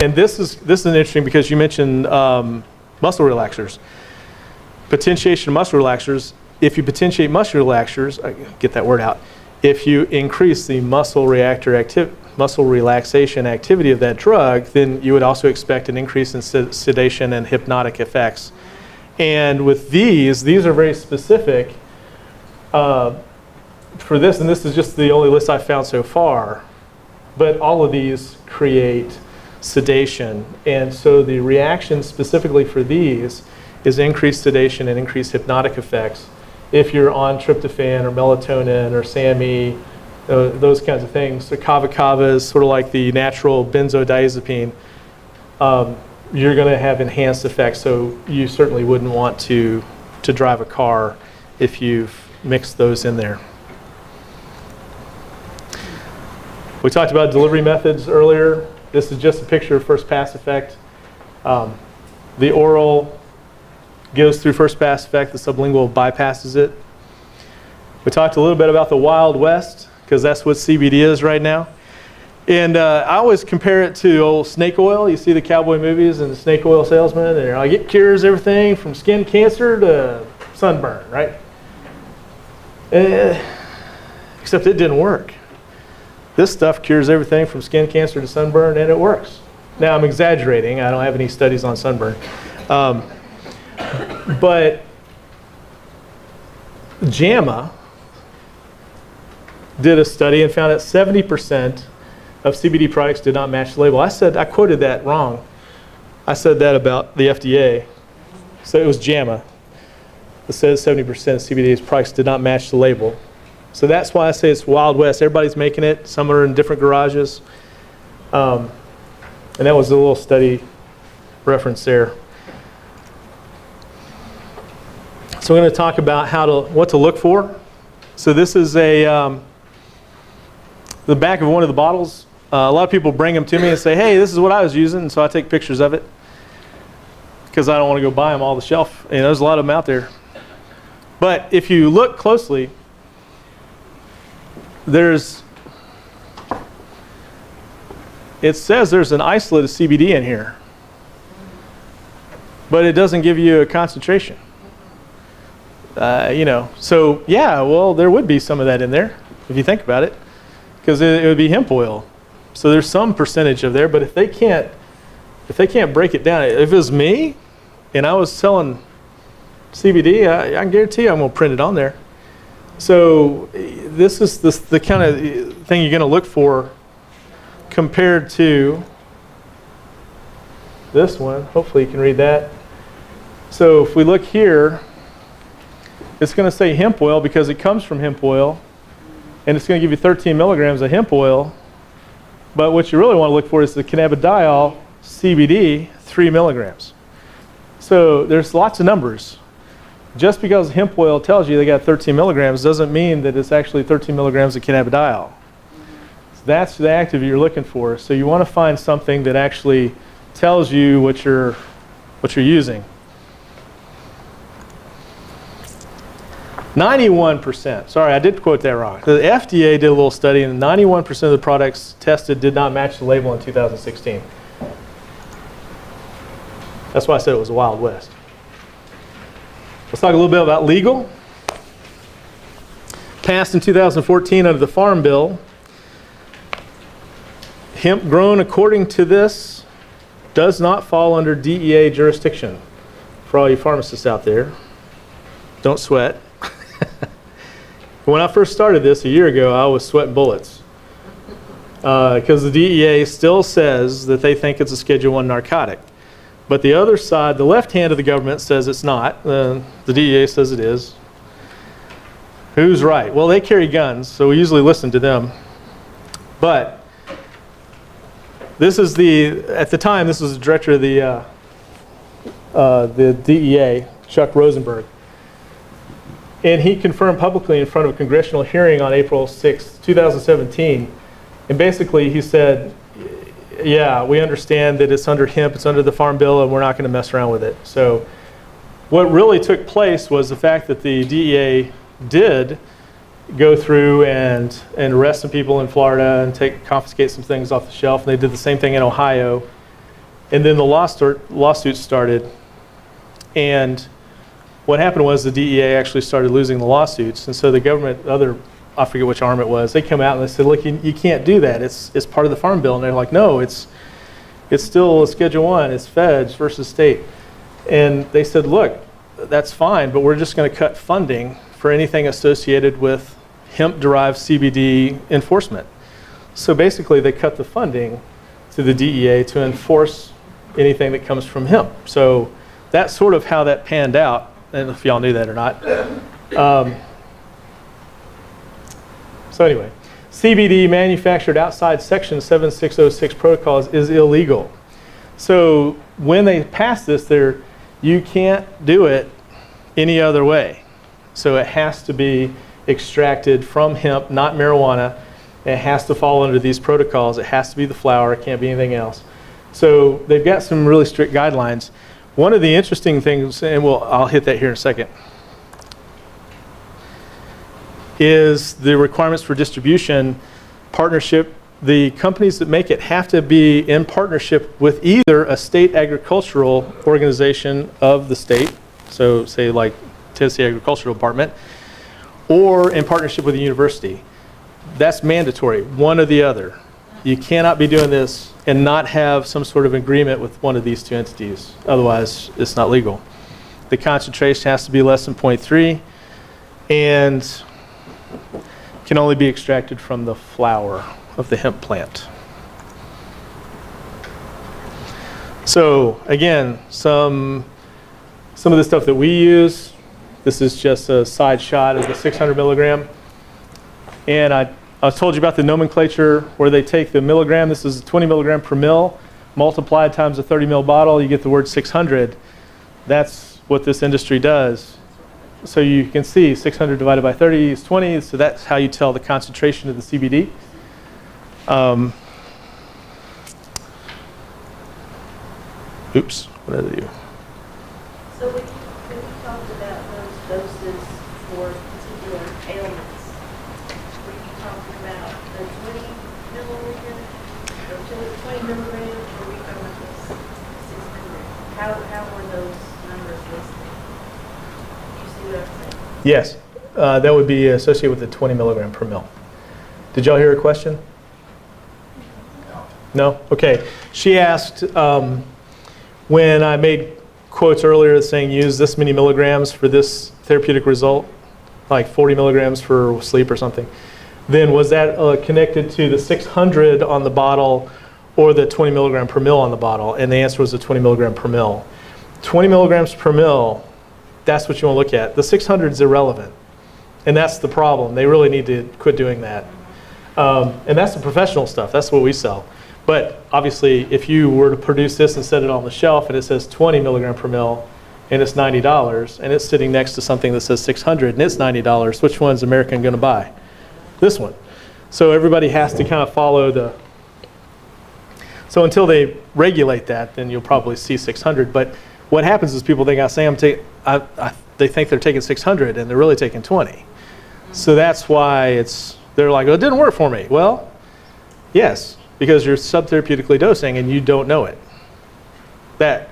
And this is interesting because you mentioned muscle relaxers. Potentiation of muscle relaxers. If you potentiate muscle relaxers, get that word out. If you increase the muscle relaxation activity of that drug, then you would also expect an increase in sedation and hypnotic effects. And with these are very specific for this, and this is just the only list I've found so far. But all of these create sedation, and so the reaction specifically for these is increased sedation and increased hypnotic effects if you're on tryptophan or melatonin or SAMe, those kinds of things. So kava kava is sort of like the natural benzodiazepine. You're going to have enhanced effects, so you certainly wouldn't want to drive a car if you've mixed those in there. We talked about delivery methods earlier. This is just a picture of first pass effect. The oral goes through first pass effect. The sublingual bypasses it. We talked a little bit about the Wild West because that's what CBD is right now. And I always compare it to old snake oil. You see the cowboy movies and the snake oil salesman, and they're like, it cures everything from skin cancer to sunburn, right? Except it didn't work. This stuff cures everything from skin cancer to sunburn, and it works. Now, I'm exaggerating. I don't have any studies on sunburn. But JAMA did a study and found that 70% of CBD products did not match the label. I quoted that wrong. I said that about the FDA. So it was JAMA. It says 70% of CBD products did not match the label. So that's why I say it's Wild West. Everybody's making it. Some are in different garages. And that was a little study reference there. So we're going to talk about what to look for. So this is the back of one of the bottles. A lot of people bring them to me and say, hey, this is what I was using. And so I take pictures of it because I don't want to go buy them all the shelf. There's a lot of them out there. But if you look closely, it says there's an isolate of CBD in here, but it doesn't give you a concentration. So yeah, well, there would be some of that in there if you think about it, because it would be hemp oil. So there's some percentage of there, but if they can't break it down, if it was me and I was selling CBD, I can guarantee you I'm going to print it on there. So this is the kind of thing you're going to look for compared to this one. Hopefully you can read that. So if we look here, it's going to say hemp oil because it comes from hemp oil, and it's going to give you 13 milligrams of hemp oil. But what you really want to look for is the cannabidiol CBD, 3 milligrams. So there's lots of numbers. Just because hemp oil tells you they got 13 milligrams doesn't mean that it's actually 13 milligrams of cannabidiol. So that's the active you're looking for. So you want to find something that actually tells you what you're using. 91%, sorry, I did quote that wrong. The FDA did a little study and 91% of the products tested did not match the label in 2016. That's why I said it was a Wild West. Let's talk a little bit about legal. Passed in 2014 under the Farm Bill. Hemp grown according to this does not fall under DEA jurisdiction. For all you pharmacists out there, don't sweat. When I first started this a year ago, I was sweating bullets. Because the DEA still says that they think it's a Schedule I narcotic. But the other side, the left hand of the government says it's not. The DEA says it is. Who's right? Well, they carry guns, so we usually listen to them. But this is at the time, this was the director of the DEA, Chuck Rosenberg. And he confirmed publicly in front of a congressional hearing on April 6, 2017. And basically he said, yeah, we understand that it's under hemp, it's under the Farm Bill, and we're not going to mess around with it. So what really took place was the fact that the DEA did go through and arrest some people in Florida and confiscate some things off the shelf. And they did the same thing in Ohio. And then the lawsuit started. And what happened was the DEA actually started losing the lawsuits. And so the government, I forget which arm it was, they come out and they said, look, you can't do that. It's part of the Farm Bill. And they're like, no, it's still a Schedule I. It's feds versus state. And they said, look, that's fine, but we're just going to cut funding for anything associated with hemp-derived CBD enforcement. So basically, they cut the funding to the DEA to enforce anything that comes from hemp. So that's sort of how that panned out. I don't know if y'all knew that or not. So anyway, CBD manufactured outside Section 7606 protocols is illegal. So when they pass this, you can't do it any other way. So it has to be extracted from hemp, not marijuana. It has to fall under these protocols. It has to be the flower. It can't be anything else. So they've got some really strict guidelines. One of the interesting things, and I'll hit that here in a second, is the requirements for distribution partnership. The companies that make it have to be in partnership with either a state agricultural organization of the state, so say like Tennessee Agricultural Department, or in partnership with a university. That's mandatory, one or the other. You cannot be doing this and not have some sort of agreement with one of these two entities. Otherwise, it's not legal. The concentration has to be less than 0.3 and can only be extracted from the flower of the hemp plant. So again, some of the stuff that we use, this is just a side shot of the 600 milligram. And I told you about the nomenclature where they take the milligram. This is 20 milligram per mil, multiplied times a 30 ml bottle, you get the word 600. That's what this industry does. So you can see 600 divided by 30 is 20, so that's how you tell the concentration of the CBD. Oops, what did I do? So when you talked about those doses for particular ailments, were you talking about the 20 milligram, or 20 milligrams, or were you talking about the 600? How were those numbers listed? You see what I'm saying? Yes, that would be associated with the 20 milligram per mil. Did y'all hear a question? No? Okay. She asked, when I made quotes earlier saying use this many milligrams for this therapeutic result, like 40 milligrams for sleep or something, then was that connected to the 600 on the bottle or the 20 milligram per mil on the bottle? And the answer was the 20 milligram per mil. 20 milligrams per mil, that's what you want to look at. The 600 is irrelevant. And that's the problem. They really need to quit doing that. And that's the professional stuff. That's what we sell. But obviously, if you were to produce this and set it on the shelf and it says 20 milligram per mil, and it's $90, and it's sitting next to something that says $600 and it's $90, which one's American going to buy? This one. So everybody has to kind of follow the, so until they regulate that, then you'll probably see 600. But what happens is people think, they think they're taking 600 and they're really taking 20. So that's why they're like, oh, it didn't work for me. Well, yes, because you're subtherapeutically dosing and you don't know it. That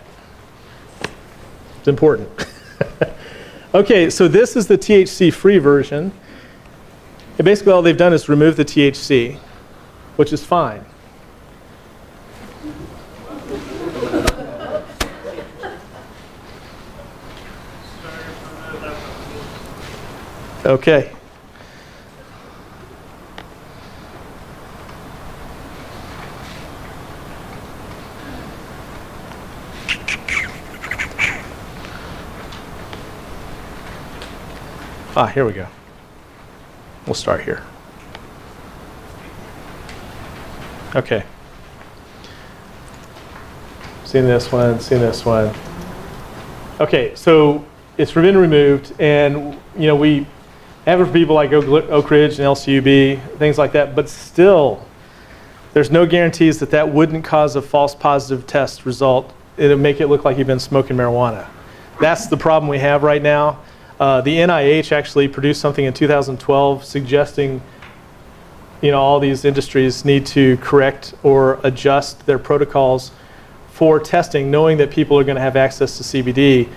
is important. Okay, so this is the THC-free version. And basically all they've done is remove the THC, which is fine. Okay. Here we go. We'll start here. Okay. Seen this one. Okay, so it's been removed, and we have it for people like Oak Ridge and LCUB, things like that, but still, there's no guarantees that wouldn't cause a false positive test result. It'll make it look like you've been smoking marijuana. That's the problem we have right now. The NIH actually produced something in 2012 suggesting all these industries need to correct or adjust their protocols for testing, knowing that people are going to have access to CBD,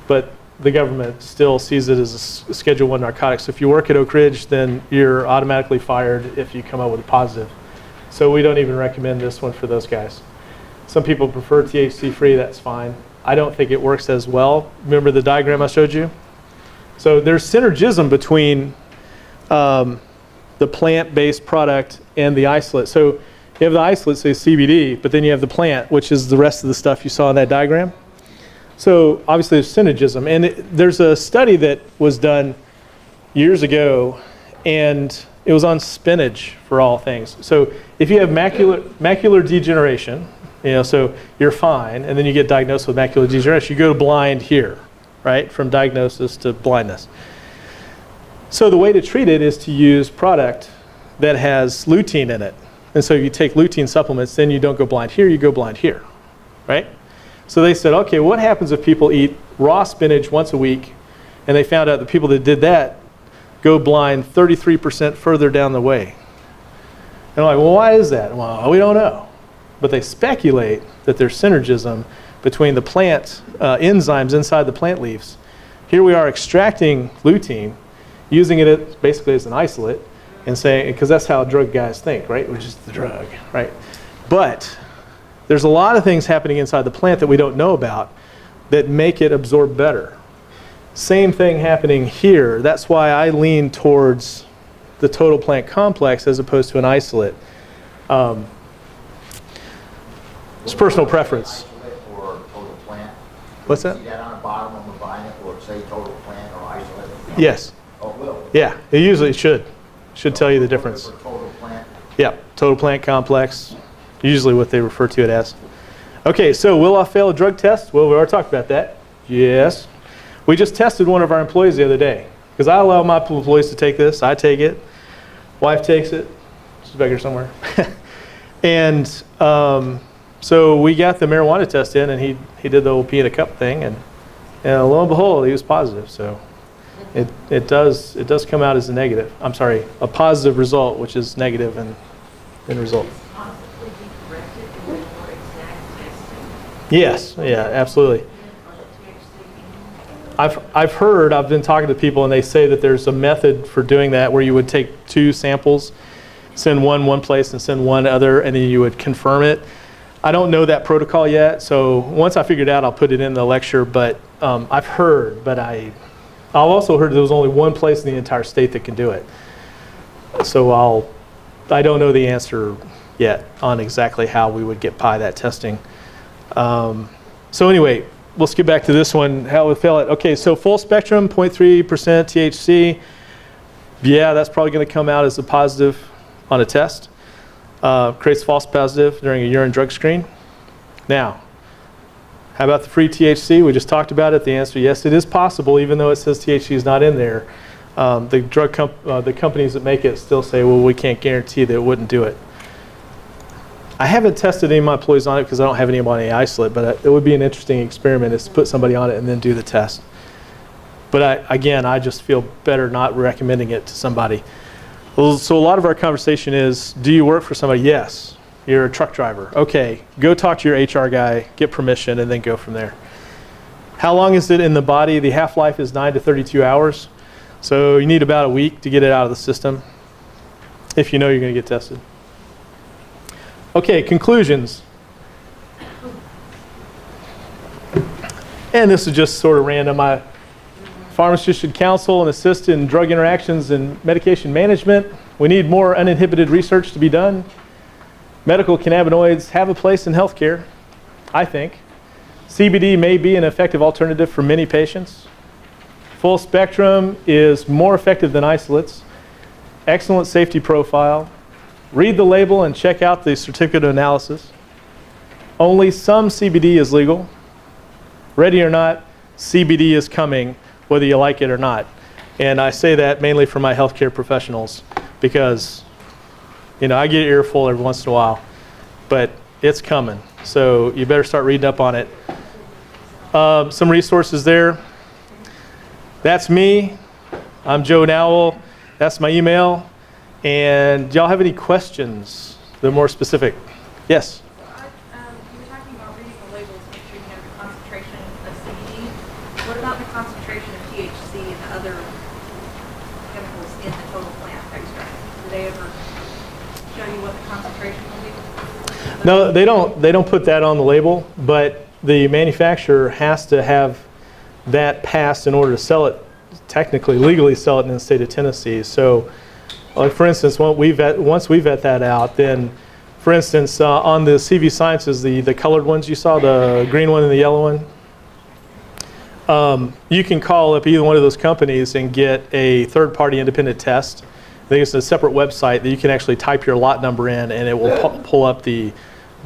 but the government still sees it as a Schedule I narcotic. So if you work at Oak Ridge, then you're automatically fired if you come up with a positive. So we don't even recommend this one for those guys. Some people prefer THC-free, that's fine. I don't think it works as well. Remember the diagram I showed you? So there's synergism between the plant-based product and the isolate. So you have the isolate, say CBD, but then you have the plant, which is the rest of the stuff you saw in that diagram. So obviously there's synergism. And there's a study that was done years ago, and it was on spinach for all things. So if you have macular degeneration, so you're fine, and then you get diagnosed with macular degeneration, you go blind here, right? From diagnosis to blindness. So the way to treat it is to use product that has lutein in it. And so if you take lutein supplements, then you don't go blind here, you go blind here, right? So they said, okay, what happens if people eat raw spinach once a week, and they found out the people that did that go blind 33% further down the way. And I'm like, well, why is that? Well, we don't know. But they speculate that there's synergism between the plant enzymes inside the plant leaves. Here we are extracting lutein, using it basically as an isolate, and saying, because that's how drug guys think, right? Which is the drug, right? But there's a lot of things happening inside the plant that we don't know about that make it absorb better. Same thing happening here. That's why I lean towards the total plant complex as opposed to an isolate. It's personal preference. Isolate or total plant? What's that? See that on the bottom when we're buying it, or say total plant or isolate? Yes. Oh, it will? Yeah, it usually should. Should tell you the difference. For total plant? Yeah, total plant complex, usually what they refer to it as. Okay, so will I fail a drug test? Well, we already talked about that. Yes. We just tested one of our employees the other day, because I allow my employees to take this. I take it. Wife takes it. She's back here somewhere. And so we got the marijuana test in, and he did the old pee in a cup thing, and lo and behold, he was positive. So it does come out as a negative. I'm sorry, a positive result, which is negative in result. Possibly be corrected in the more exact testing. Yes, yeah, absolutely. I've been talking to people, and they say that there's a method for doing that where you would take 2 samples, send one place and send one other, and then you would confirm it. I don't know that protocol yet, so once I figure it out, I'll put it in the lecture, but I've heard, but I've also heard there was only one place in the entire state that can do it. So I don't know the answer yet on exactly how we would get by that testing. So anyway, let's get back to this one, how we fail it. Okay, so full spectrum, 0.3% THC. Yeah, that's probably going to come out as a positive on a test. Creates false positive during a urine drug screen. Now, How about the free THC? We just talked about it. The answer, yes, it is possible, even though it says THC is not in there. The companies that make it still say, well, we can't guarantee that it wouldn't do it. I haven't tested any of my employees on it because I don't have anybody isolate, but it would be an interesting experiment is to put somebody on it and then do the test. But again, I just feel better not recommending it to somebody. So a lot of our conversation is, do you work for somebody? Yes. You're a truck driver. Okay, go talk to your HR guy, get permission, and then go from there. How long is it in the body? The half-life is 9 to 32 hours. So you need about a week to get it out of the system if you know you're going to get tested. Okay, conclusions. And this is just sort of random. Pharmacists should counsel and assist in drug interactions and medication management. We need more uninhibited research to be done. Medical cannabinoids have a place in healthcare, I think. CBD may be an effective alternative for many patients. Full spectrum is more effective than isolates. Excellent safety profile. Read the label and check out the certificate of analysis. Only some CBD is legal. Ready or not, CBD is coming, whether you like it or not. And I say that mainly for my healthcare professionals because, you know, I get an earful every once in a while, but it's coming. So you better start reading up on it. Some resources there. That's me. I'm Joe Nowell. That's my email. And do y'all have any questions that are more specific? Yes? You were talking about reading the labels to make sure you know the concentration of CBD. What about the concentration of THC and the other chemicals in the total plant extract? Do they ever show you what the concentration will be? No, they don't put that on the label, but the manufacturer has to have that passed in order to sell it, technically, legally sell it in the state of Tennessee. So, like for instance, once we vet that out, then, for instance, on the CV Sciences, the colored ones you saw, the green one and the yellow one, you can call up either one of those companies and get a third-party independent test. I think it's a separate website that you can actually type your lot number in, and it will pull up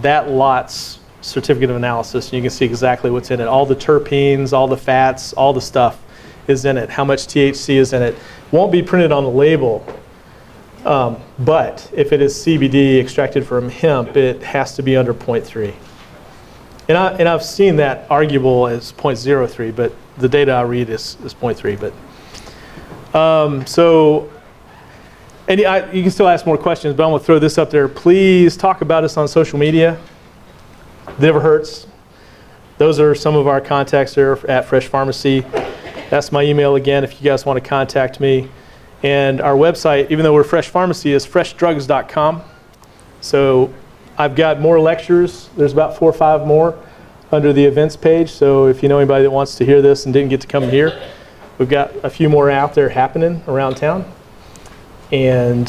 that lot's certificate of analysis, and you can see exactly what's in it. All the terpenes, all the fats, all the stuff is in it. How much THC is in it. Won't be printed on the label, but if it is CBD extracted from hemp, it has to be under 0.3. And I've seen that arguable as 0.03, but the data I read is 0.3. But you can still ask more questions, but I'm going to throw this up there. Please talk about us on social media. Never hurts. Those are some of our contacts there at Fresh Pharmacy. That's my email again if you guys want to contact me. And our website, even though we're Fresh Pharmacy, is freshdrugs.com. So I've got more lectures. There's about 4 or 5 more under the events page. So if you know anybody that wants to hear this and didn't get to come here, we've got a few more out there happening around town. And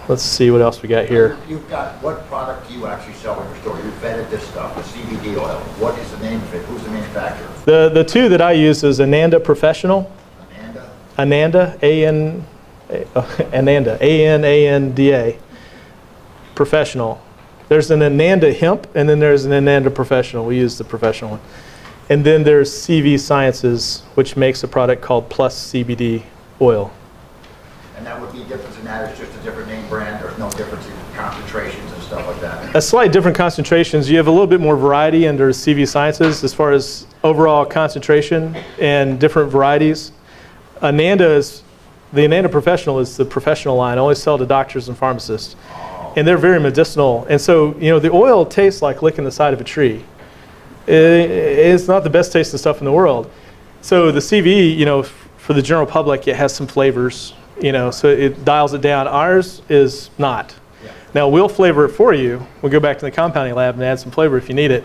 let's see what else we got here. You've got, what product do you actually sell in your store? You vetted this stuff, the CBD oil. What is the name of it? Who's the manufacturer? The two that I use is Ananda Professional. Ananda, Ananda, A-N-A-N-D-A, Professional. There's an Ananda Hemp, and then there's an Ananda Professional. We use the professional one. And then there's CV Sciences, which makes a product called Plus CBD Oil. And that would be difference in that, it's just a different name brand, there's no difference in concentrations and stuff like that? A slight different concentrations. You have a little bit more variety under CV Sciences as far as overall concentration and different varieties. The Ananda Professional is the professional line. I only sell to doctors and pharmacists. And they're very medicinal. And so, you know, the oil tastes like licking the side of a tree. It's not the best tasting stuff in the world. So the CV, you know, for the general public, it has some flavors, you know, so it dials it down. Ours is not. Yeah. Now, we'll flavor it for you. We'll go back to the compounding lab and add some flavor if you need it.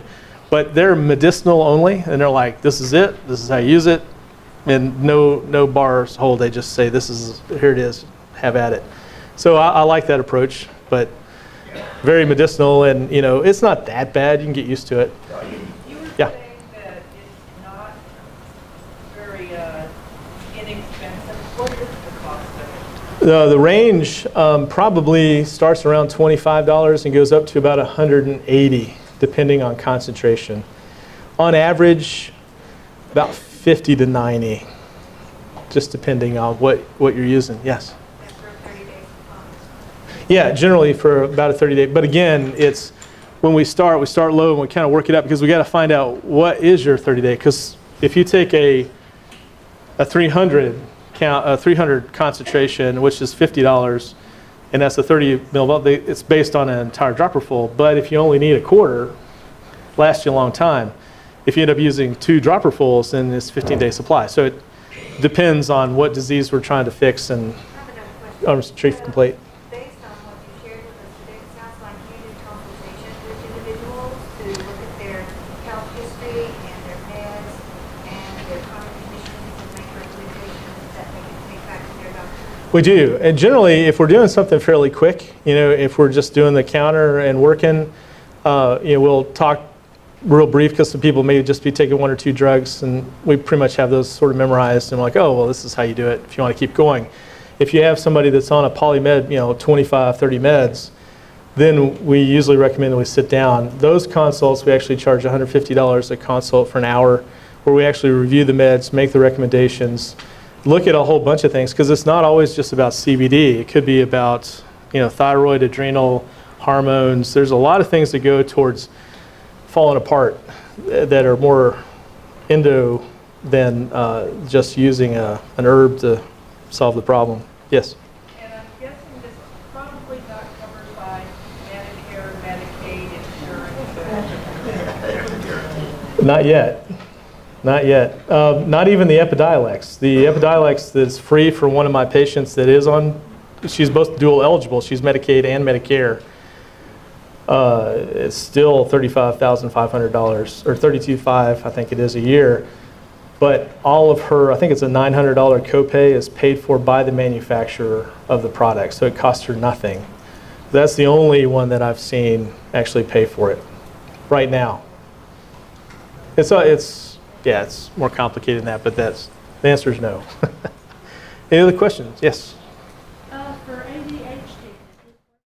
But they're medicinal only, and they're like, this is it. This is how you use it. And no bars hold. They just say, here it is, have at it. So I like that approach, but very medicinal, and you know, it's not that bad. You can get used to it. You were Yeah. saying that it's not very inexpensive. What is the cost of it? The range probably starts around $25 and goes up to about $180, depending on concentration. On average, about 50 to 90, just depending on what you're using. Yes? After 30 days. Yeah, generally for about a 30-day. But again, it's when we start low and we kind of work it up because we got to find out what is your 30-day. Because if you take a 300 count, a 300 concentration, which is $50, and that's a 30 ml, it's based on an entire dropper full. But if you only need a quarter, lasts you a long time. If you end up using 2 dropper fulls, then it's 15-day supply. So it depends on what disease we're trying to fix and I have another question. treat complete. Based on what you shared with us today, it sounds like you do consultations with individuals to look at their health history and their meds and their chronic conditions and make recommendations that they can take back to their doctor. We do. And generally, if we're doing something fairly quick, if we're just doing the counter and working, we'll talk real brief because some people may just be taking 1 or 2 drugs, and we pretty much have those sort of memorized, and we're like, oh, well, this is how you do it if you want to keep going. If you have somebody that's on a polymed, 25, 30 meds, then we usually recommend that we sit down. Those consults, we actually charge $150 a consult for an hour, where we actually review the meds, make the recommendations, look at a whole bunch of things, because it's not always just about CBD. It could be about, thyroid, adrenal, hormones. There's a lot of things that go towards falling apart that are more endo than just using an herb to solve the problem. Yes? And I'm guessing this is probably not covered by Medicare, Medicaid, insurance. Not yet. Not yet. Not even the Epidiolex. The Epidiolex that's free for one of my patients that is on, she's both dual eligible. She's Medicaid and Medicare. It's still $35,500 or $32,500, I think it is, a year. But all of her, I think it's a $900 copay, is paid for by the manufacturer of the product, so it costs her nothing. That's the only one that I've seen actually pay for it right now. It's more complicated than that, but the answer is no. Any other questions? Yes. For ADHD,